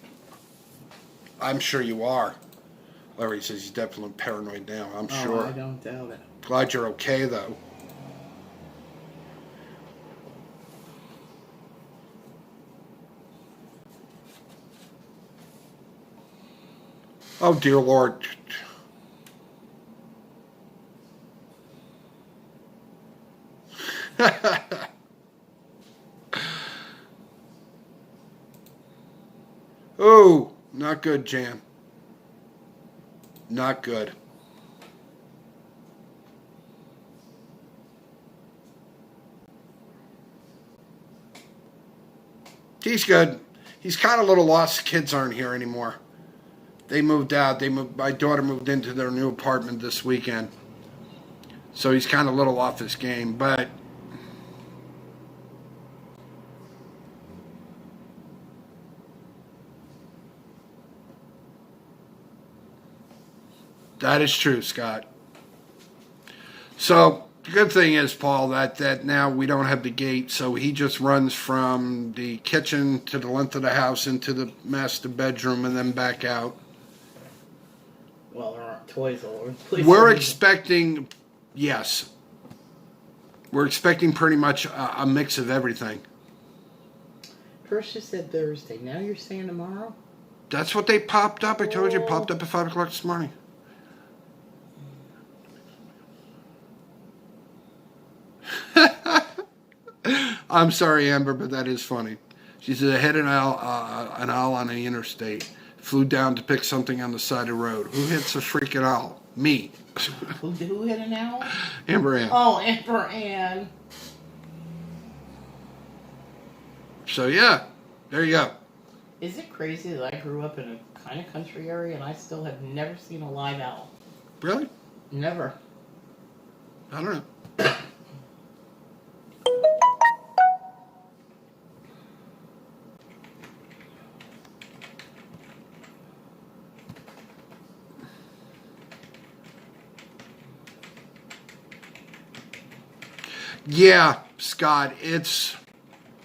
I'm sure you are. Larry says he's definitely paranoid now. I'm sure. I don't doubt it. Glad you're okay, though. Oh, dear Lord. Oh, not good, Jan. Not good. He's good. He's kind of a little lost. Kids aren't here anymore. They moved out. My daughter moved into their new apartment this weekend. So he's kind of a little off his game, but that is true, Scott. So the good thing is, Paul, that now we don't have the gate, so he just runs from the kitchen to the length of the house into the master bedroom and then back out. Well, there aren't toys all over the place. We're expecting Yes. We're expecting pretty much a mix of everything. First you said Thursday. Now you're saying tomorrow? That's what they popped up. I told you, it Oh. popped up at 5 o'clock this morning. I'm sorry, Amber, but that is funny. She said, I hit an owl on the interstate. Flew down to pick something on the side of the road. Who hits a freaking owl? Me. Who hit an owl? Amber Ann. Oh, Amber Ann. So, yeah. There you go. Is it crazy that I grew up in a kind of country area and I still have never seen a live owl? Really? Never. I don't know. Yeah, Scott, it's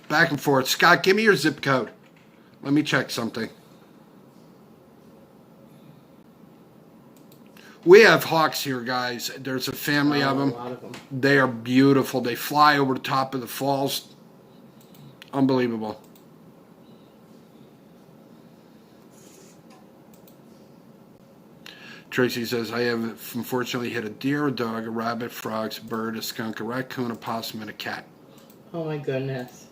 back and forth. Scott, give me your zip code. Let me check something. We have hawks here, guys. There's a family of them. A lot of them. They are beautiful. They fly over the top of the falls. Unbelievable. Tracy says, I have unfortunately hit a deer, a dog, a rabbit, frogs, a bird, a skunk, a raccoon, a possum, and a cat. Oh my goodness.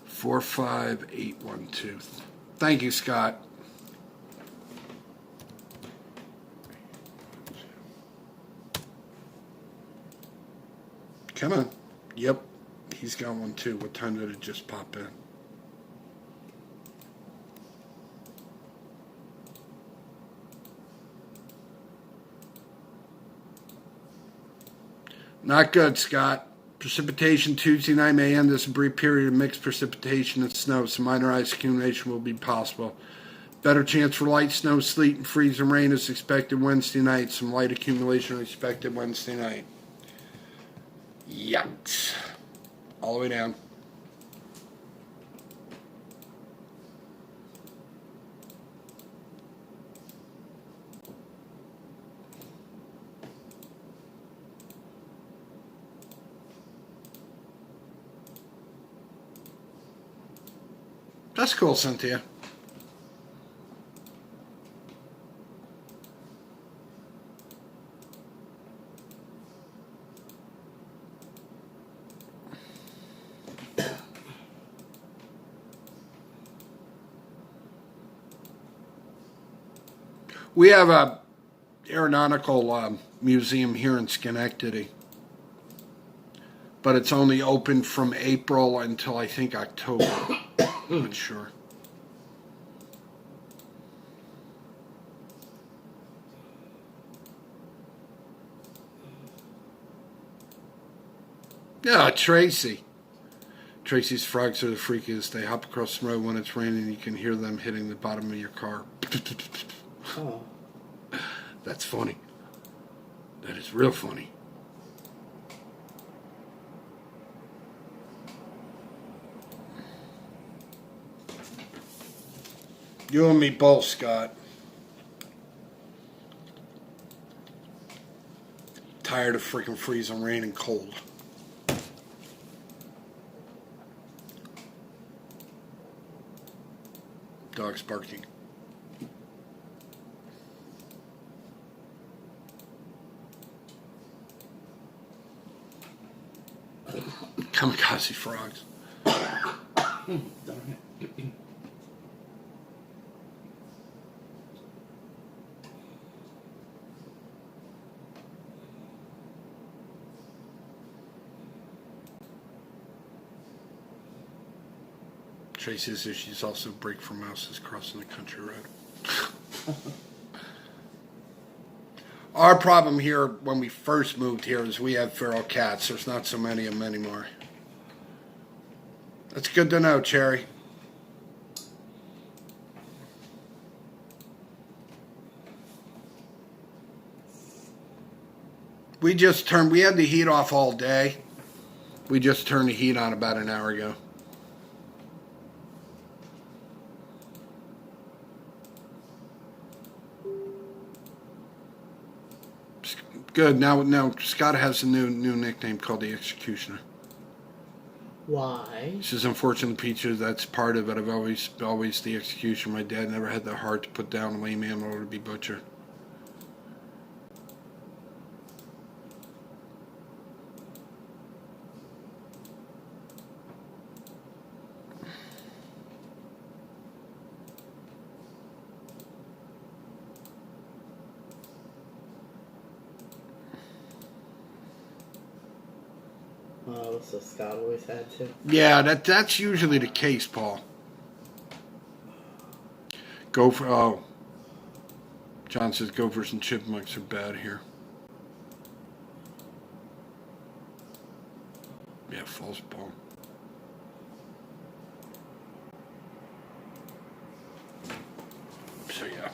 Four, 5, 8, 1, 2. Thank you, Scott. Come on. Yep. He's got one too. What time did it just pop in? Not good, Scott. Precipitation Tuesday night may end this brief period of mixed precipitation and snow. Some minor ice accumulation will be possible. Better chance for light snow, sleet, and freezing rain is expected Wednesday night. Some light accumulation expected Wednesday night. Yikes. All the way down. That's cool, Cynthia. We have a aeronautical museum here in Schenectady, but it's only open from April until I think October. I'm not sure. Yeah, Tracy. Tracy's frogs are the freakiest. They hop across the road when it's raining. You can hear them hitting the bottom of your car. Oh. That's funny. That is real funny. You and me both, Scott. Tired of freaking freezing rain and cold. Dog's barking. Kamikaze frogs. Tracy says she's also break for mouses crossing the country road. Our problem here when we first moved here is we have feral cats. There's not so many of them anymore. That's good to know, Cherry. We had the heat off all day. We just turned the heat on about an hour ago. Good. Now Scott has a new nickname called the Executioner. Why? He says, unfortunately, Peaches, that's part of it. I've always the Executioner. My dad never had the heart to put down a lame animal or to be butcher. Oh, so Scott always had to. Yeah, that's usually the case, Paul. John says gophers and chipmunks are bad here. Yeah, false ball. So yeah.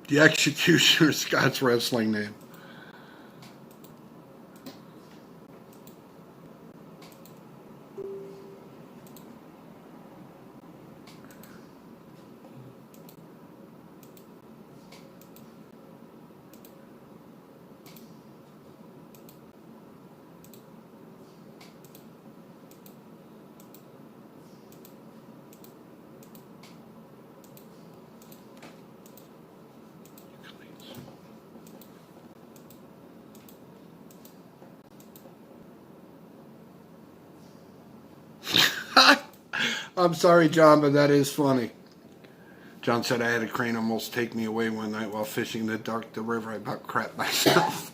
The Executioner is Scott's wrestling name. I'm sorry, John, but that is funny. John said I had a crane almost take me away one night while fishing the river. I about crap myself.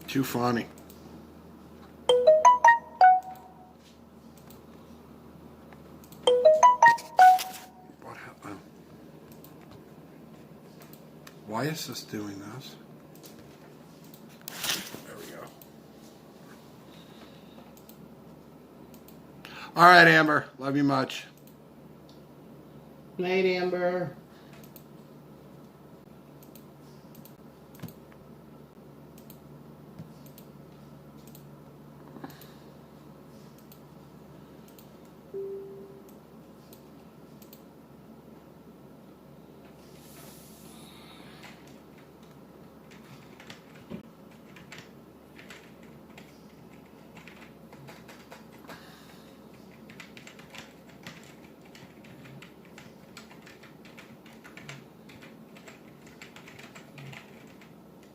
Too funny. What happened? Why is this doing this? There we go. All right, Amber. Love you much. Night, Amber.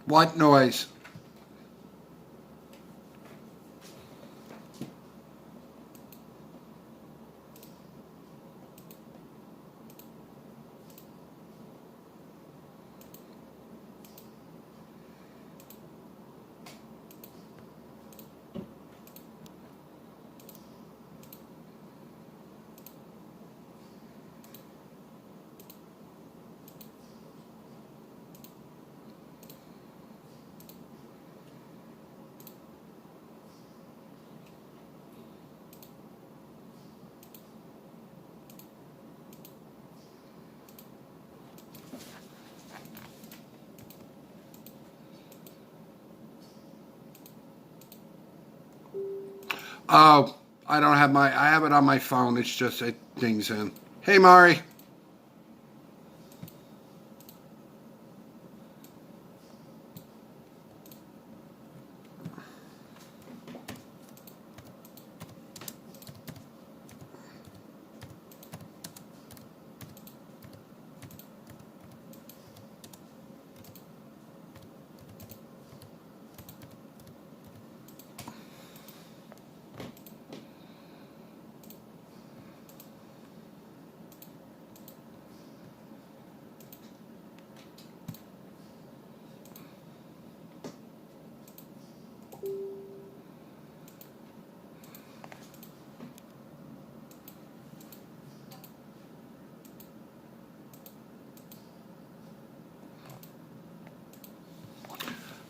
What noise? Oh, I don't have I have it on my phone. It's just, it dings in. Hey, Mari.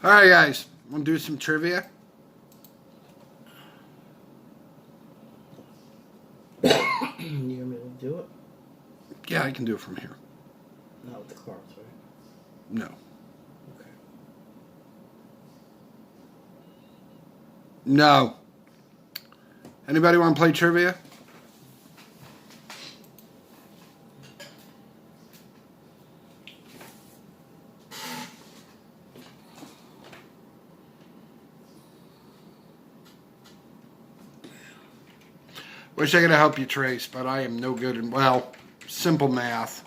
All right, guys. Want to do some trivia? You want me to do it? Yeah, I can do it from here. Not with the cards, right? No. Okay. No. Anybody want to play trivia? Wish I could help you, Trace, but I am no good in, well, simple math.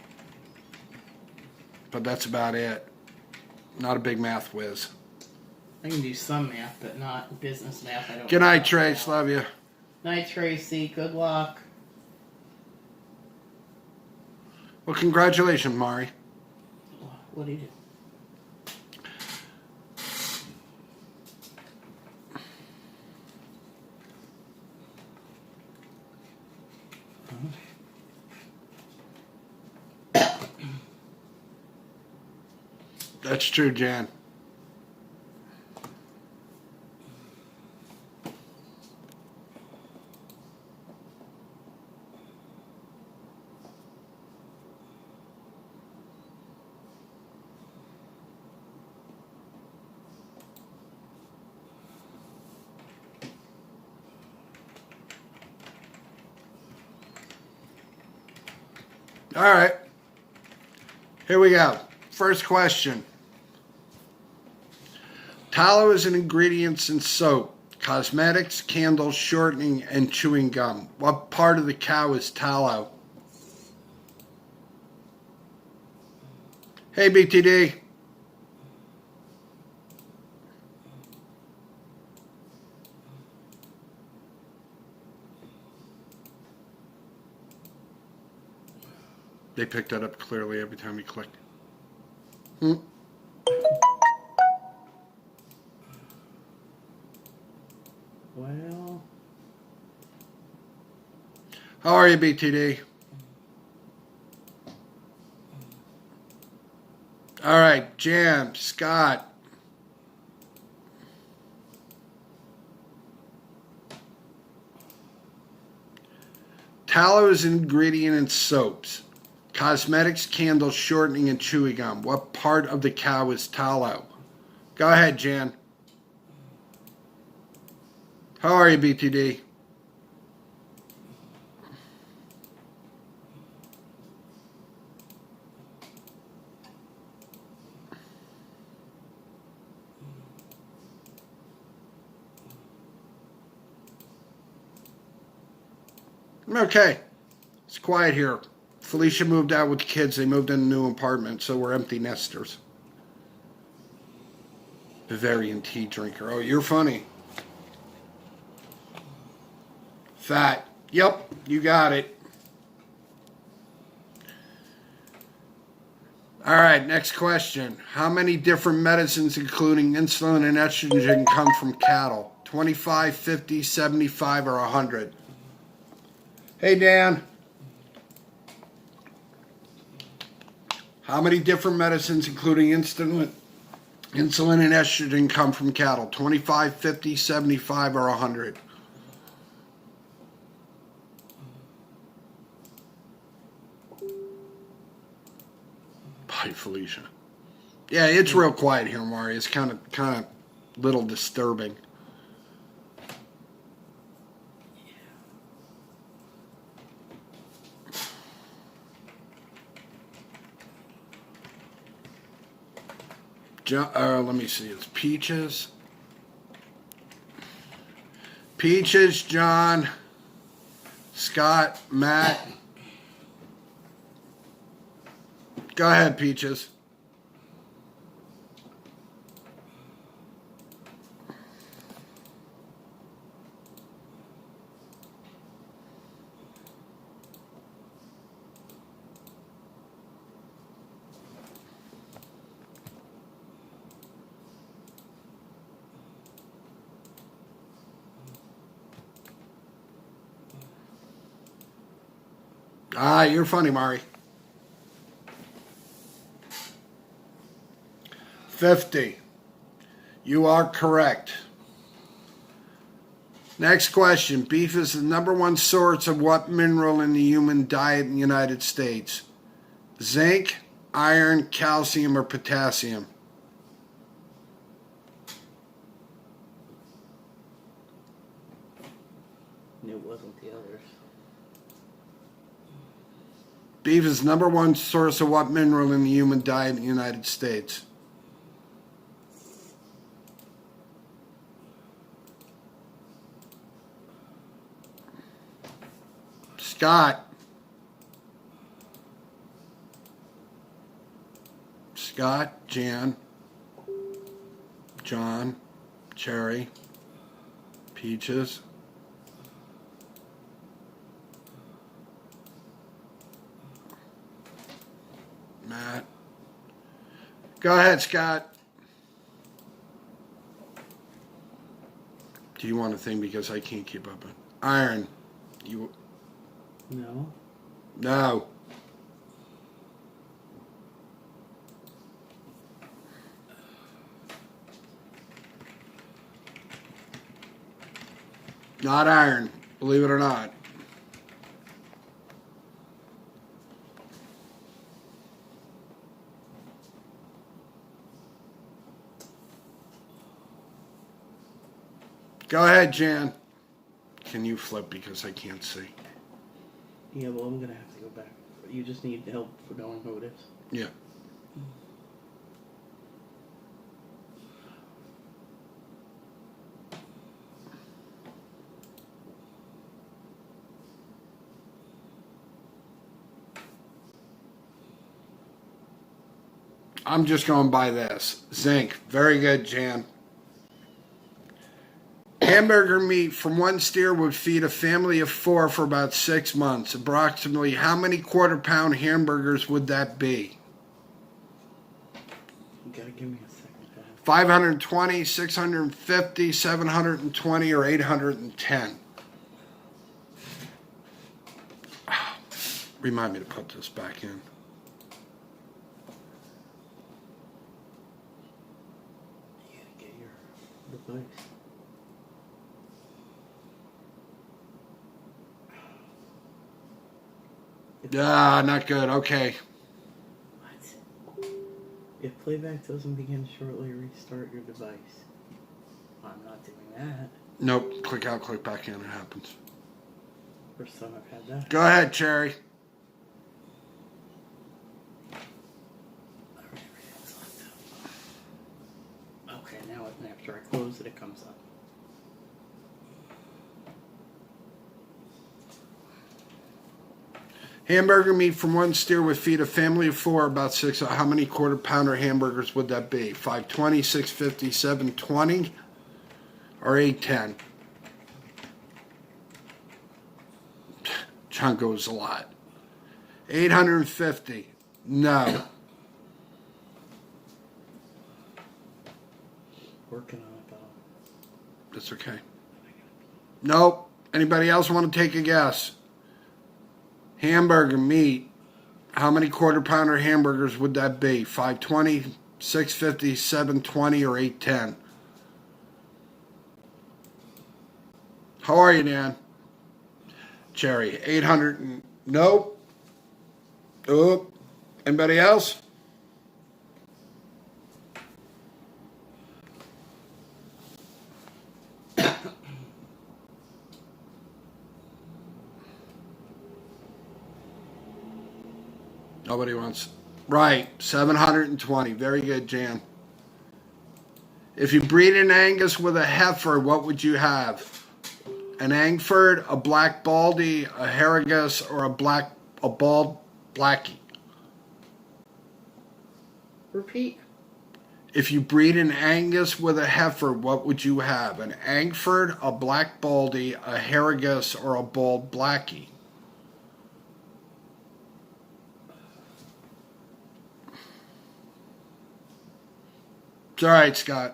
But that's about it. Not a big math whiz. I can do some math, but not business math. I don't. Good night, Trace. Love you. Night, Tracy. Good luck. Well, congratulations, Mari. What do you do? That's true, Jan. All right. Here we go. First question. Tallow is an ingredient in soap, cosmetics, candles, shortening, and chewing gum. What part of the cow is tallow? Hey, BTD. They picked that up clearly every time you clicked. Well, how are you, BTD? All right, Jan, Scott. Tallow is an ingredient in soaps, cosmetics, candles, shortening, and chewing gum. What part of the cow is tallow? Go ahead, Jan. How are you, BTD? Okay. It's quiet here. Felicia moved out with the kids. They moved in a new apartment, so we're empty nesters. Bavarian tea drinker. Oh, you're funny. Fat. Yep, you got it. All right, next question. How many different medicines, including insulin and estrogen, come from cattle? 25, 50, 75, or 100? Hey, Dan. How many different medicines, including insulin and estrogen, come from cattle? 25, 50, 75, or 100? Bye, Felicia. Yeah, it's real quiet here, Mari. It's kind of little disturbing. Let me see. It's Peaches. Peaches, John, Scott, Matt. Go ahead, Peaches. Ah, you're funny, Mari. 50. You are correct. Next question. Beef is the number one source of what mineral in the human diet in the United States? Zinc, iron, calcium, or potassium? It wasn't the others. Beef is the number one source of what mineral in the human diet in the United States? Scott. Scott, Jan, John, Cherry, Peaches. Matt. Go ahead, Scott. Do you want a thing because I can't keep up? Iron. You. No. No. Not iron, believe it or not. Go ahead, Jan. Can you flip because I can't see? Yeah, well, I'm gonna have to go back. You just need help for knowing who it is. Yeah. I'm just going by this. Zinc. Very good, Jan. Hamburger meat from one steer would feed a family of 4 for about 6 months. Approximately how many quarter-pound hamburgers would that be? You gotta give me a second. 520, 650, 720, or 810? Remind me to put this back in. You gotta get your device. Ah, not good. Okay. What? If playback doesn't begin shortly, restart your device. I'm not doing that. Nope. Click out, click back in. It happens. First time I've had that. Go ahead, Cherry. Everything's locked up. Okay, now after I close it, it comes up. Hamburger meat from one steer would feed a family of 4 about 6. How many quarter-pounder hamburgers would that be? 520, 650, 720, or 810? John goes a lot. 850. No. Working on it, though. That's okay. Nope. Anybody else want to take a guess? Hamburger meat. How many quarter-pounder hamburgers would that be? 520, 650, 720, or 810? How are you, Dan? Cherry, 800. Nope. Oop. Anybody else? Nobody wants. Right, 720. Very good, Jan. If you breed an Angus with a heifer, what would you have? An Angford, a Black Baldy, a Harrigus, or a bald Blackie? Repeat. If you breed an Angus with a heifer, what would you have? An Angford, a Black Baldy, a Harrigus, or a bald Blackie? It's all right, Scott.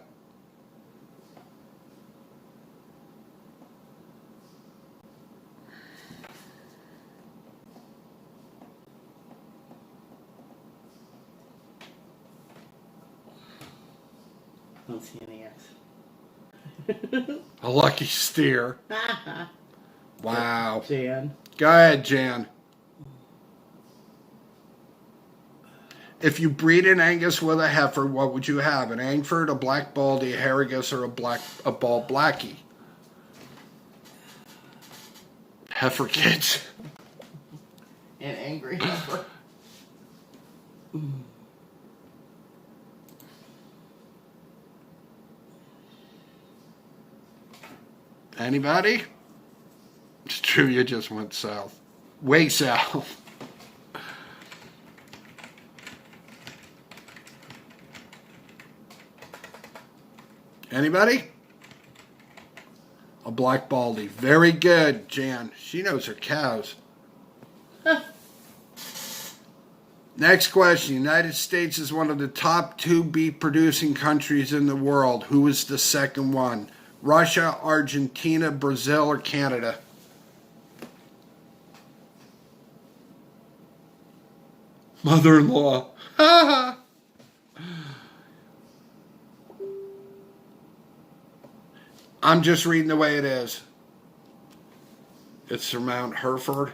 I don't see any X. A lucky steer. Wow. Jan. Go ahead, Jan. If you breed an Angus with a heifer, what would you have? An Angford, a Black Baldy, a Harrigus, or a bald Blackie? Heifer kids. An angry heifer. Anybody? It's true, you just went south. Way south. Anybody? A Black Baldy. Very good, Jan. She knows her cows. Next question. United States is one of the top 2 beef producing countries in the world. Who is the second one? Russia, Argentina, Brazil, or Canada? Mother-in-law. I'm just reading the way it is. It's from Mount Hereford.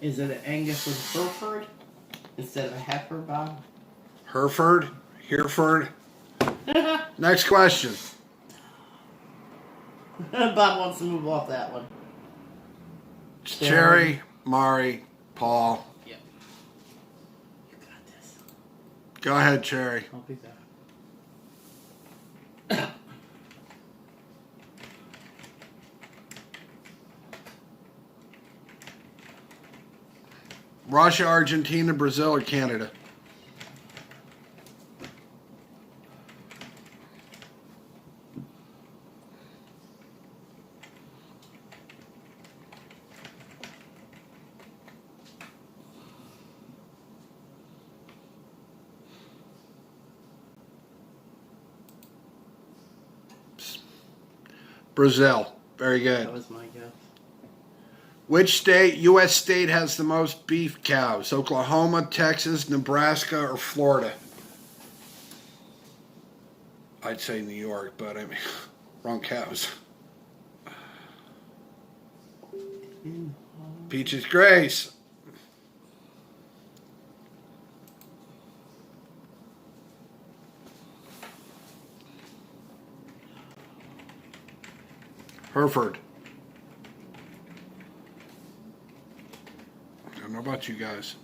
Is it an Angus with Hereford instead of a heifer, Bob? Hereford? Next question. Bob wants to move off that one. It's Cherry, Mari, Paul. Yep. You got this. Go ahead, Cherry. I'll be back. Russia, Argentina, Brazil, or Canada? Brazil. Very good. That was my guess. Which U.S. state has the most beef cows? Oklahoma, Texas, Nebraska, or Florida? I'd say New York, but I mean, wrong cows. Peaches Grace. Hereford. I don't know about you guys.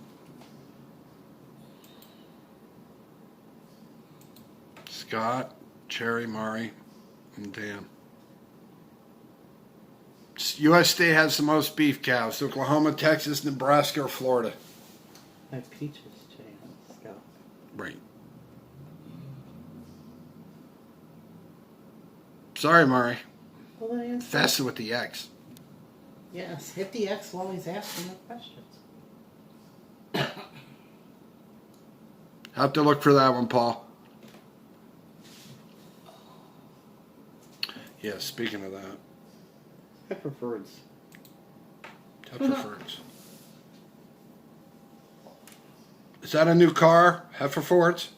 Scott, Cherry, Mari, and Dan. U.S. state has the most beef cows. Oklahoma, Texas, Nebraska, or Florida? I have Peaches, Jay, and Scott. Right. Sorry, Mari. Well, then answer. Faster with the X. Yes, hit the X while he's asking the questions. Have to look for that one, Paul. Yeah, speaking of that. Heiferfords. Heiferfords. Is that a new car? Heiferfords?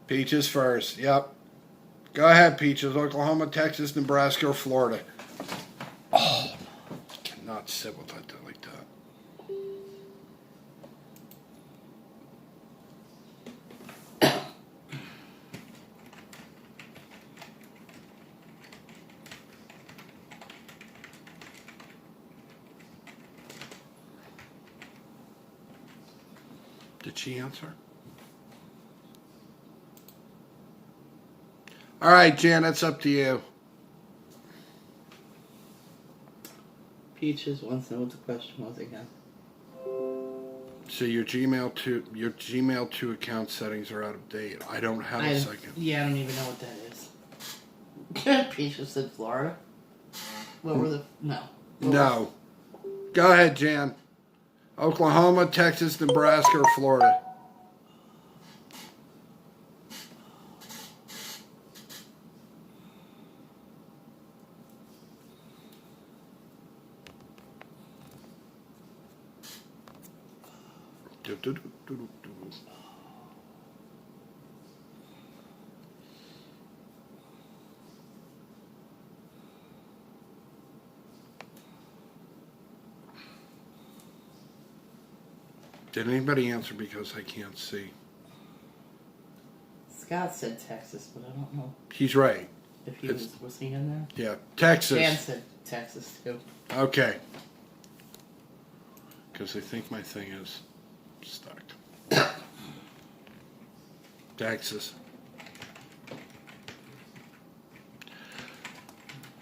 Peaches first. Yep. Go ahead, Peaches. Oklahoma, Texas, Nebraska, or Florida? Oh, I cannot sit with that like that. Did she answer? All right, Jan, it's up to you. Peaches wants to know what the question was again. So your Gmail 2 account settings are out of date. I don't have a second. Yeah, I don't even know what that is. Peaches said Florida. What were the... No. No. Go ahead, Jan. Oklahoma, Texas, Nebraska, or Florida? Did anybody answer because I can't see? Scott said Texas, but I don't know He's right. if he was he in there? Yeah, Texas. Dan said Texas too. Okay. Because I think my thing is stuck. Texas.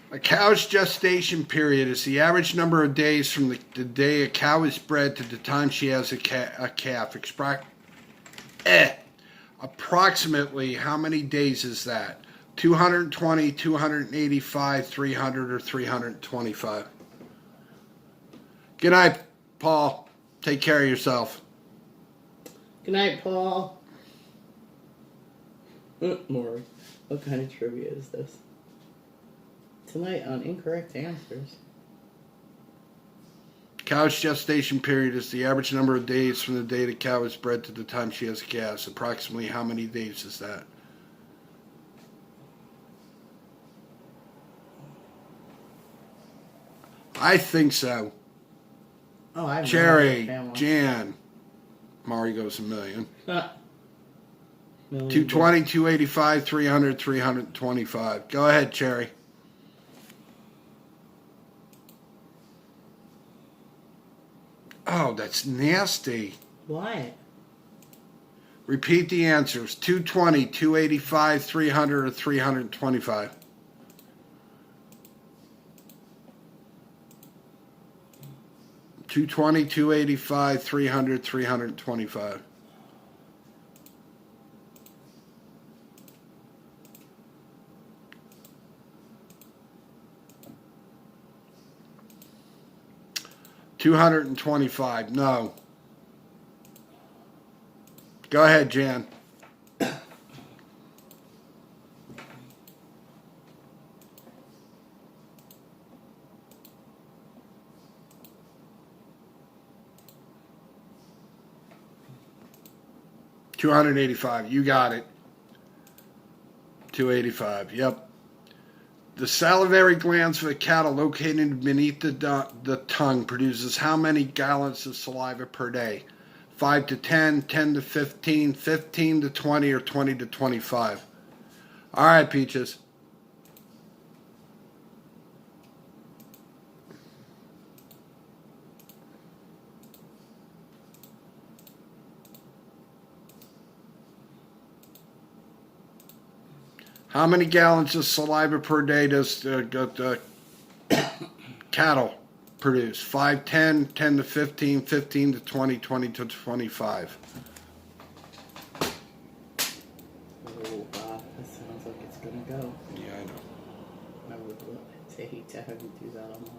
A cow's gestation period is the average number of days from the day a cow is bred to the time she has a calf. Approximately how many days is that? 220, 285, 300, or 325? Good night, Paul. Take care of yourself. Good night, Paul. More. What kind of trivia is this? Tonight on Incorrect Answers. Cow's gestation period is the average number of days from the day the cow is bred to the time she has calves. Approximately how many days is that? I think so. Oh, I have Cherry, Jan. Mari goes a million. 220, 285, 300, 325. Go ahead, Cherry. Oh, that's nasty. Why? Repeat the answers. 220, 285, 300, or 325. $220, $285, $300, $325. $225. No. Go ahead, Jan. $285. You got it. 285. Yep. The salivary glands of a cattle located beneath the tongue produces how many gallons of saliva per day? 5 to 10, 10 to 15, 15 to 20, or 20 to 25. All right, Peaches. How many gallons of saliva per day does cattle produce? 5, 10, 10 to 15, 15 to 20, 20 to 25. Oh, that sounds like it's gonna go. Yeah, I know. I would hate to have you do that on one.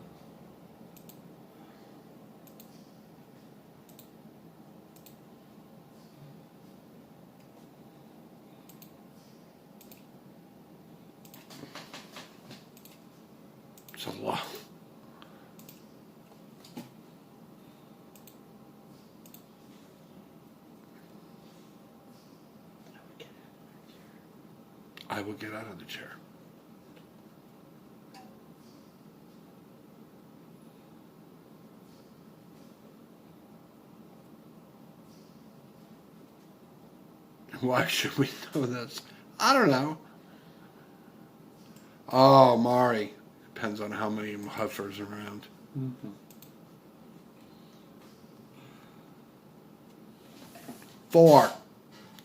It's a lot. I will get out of the chair. Why should we know this? I don't know. Oh, Mari. Depends on how many heifers around. Mm-hmm. 4.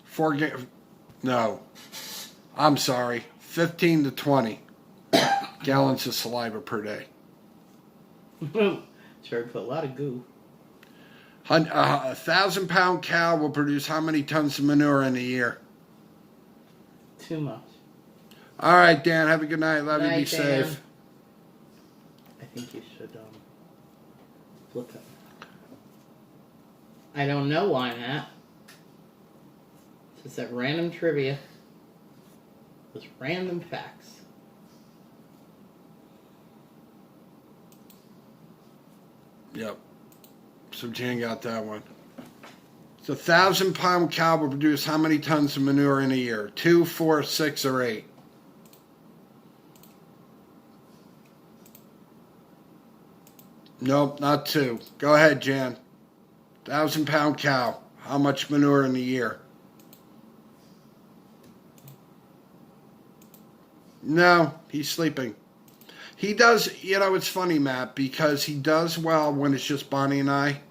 4 no. I'm sorry. 15 to 20 gallons of saliva per day. Sure, put a lot of goo. A 1,000-pound cow will produce how many tons of manure in a year? Too much. All right, Dan. Have a good night. Love you. Be Night, Dan. safe. I think you should flip it. I don't know why, Matt. It's just that random trivia. With random facts. Yep. So Jan got that one. So 1,000-pound cow will produce how many tons of manure in a year? 2, 4, 6, or 8? Nope, not 2. Go ahead, Jan. 1,000-pound cow. How much manure in a year? No, he's sleeping. He does, it's funny, Matt, because he does well when it's just Bonnie and I.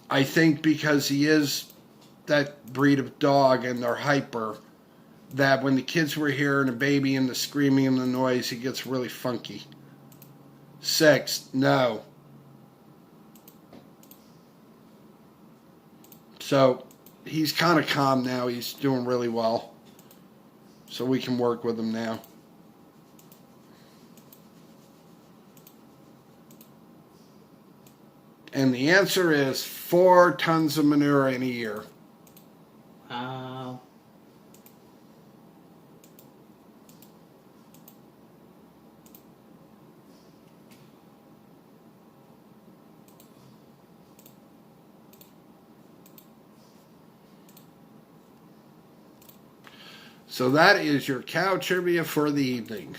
I think because he is that breed of dog and they're hyper, that when the kids were here and the baby and the screaming and the noise, he gets really funky. 6, no. So he's kind of calm now. He's doing really well. So we can work with him now. And the answer is 4 tons of manure in a year. Wow. So that is your cow trivia for the evening.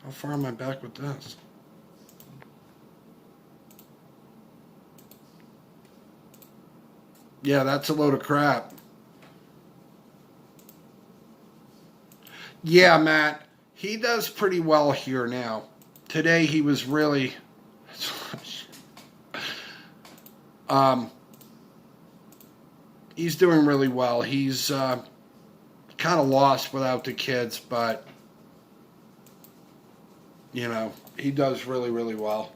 How far am I back with this? Yeah, that's a load of crap. Yeah, Matt, he does pretty well here now. Today he was really... he's doing really well. He's kind of lost without the kids, but... he does really, really well.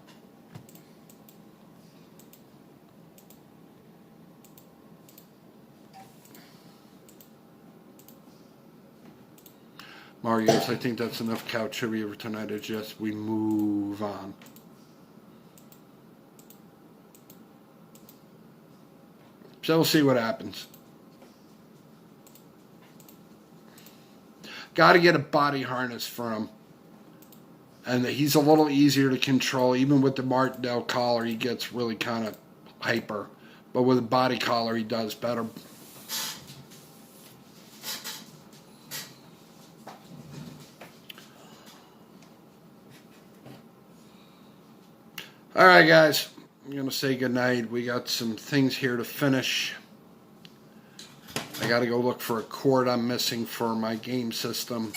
Marius, I think that's enough cow trivia for tonight. It's just we move on. So we'll see what happens. Got to get a body harness for him. And he's a little easier to control. Even with the Martindale collar, he gets really kind of hyper. But with a body collar, he does better. All right, guys. I'm going to say goodnight. We got some things here to finish. I got to go look for a cord I'm missing for my game system.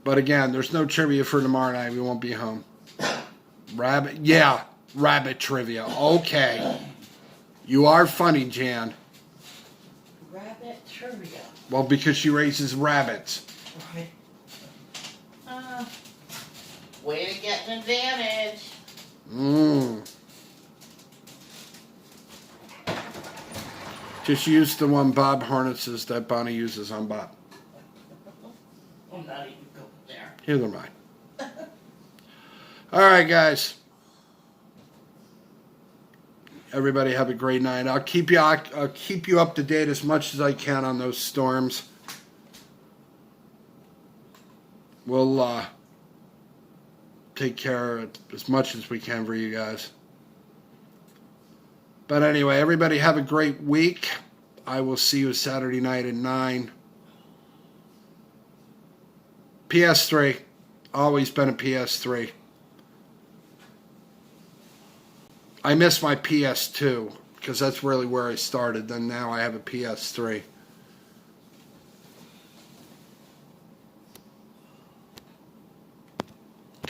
But again, there's no trivia for tomorrow night. We won't be home. Rabbit? Yeah, rabbit trivia. Okay. You are funny, Jan. Rabbit trivia. Well, because she raises rabbits. Right. Way to get an advantage. Just use the one Bob harnesses that Bonnie uses on Bob. I'm not even going there. Here they're mine. All right, guys. Everybody have a great night. I'll keep you up to date as much as I can on those storms. We'll take care of as much as we can for you guys. But anyway, everybody have a great week. I will see you Saturday night at 9. PS3. Always been a PS3. I miss my PS2 because that's really where I started. Then now I have a PS3.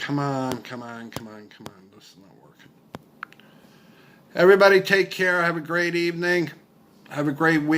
Come on. This is not working. Everybody take care. Have a great evening. Have a great week.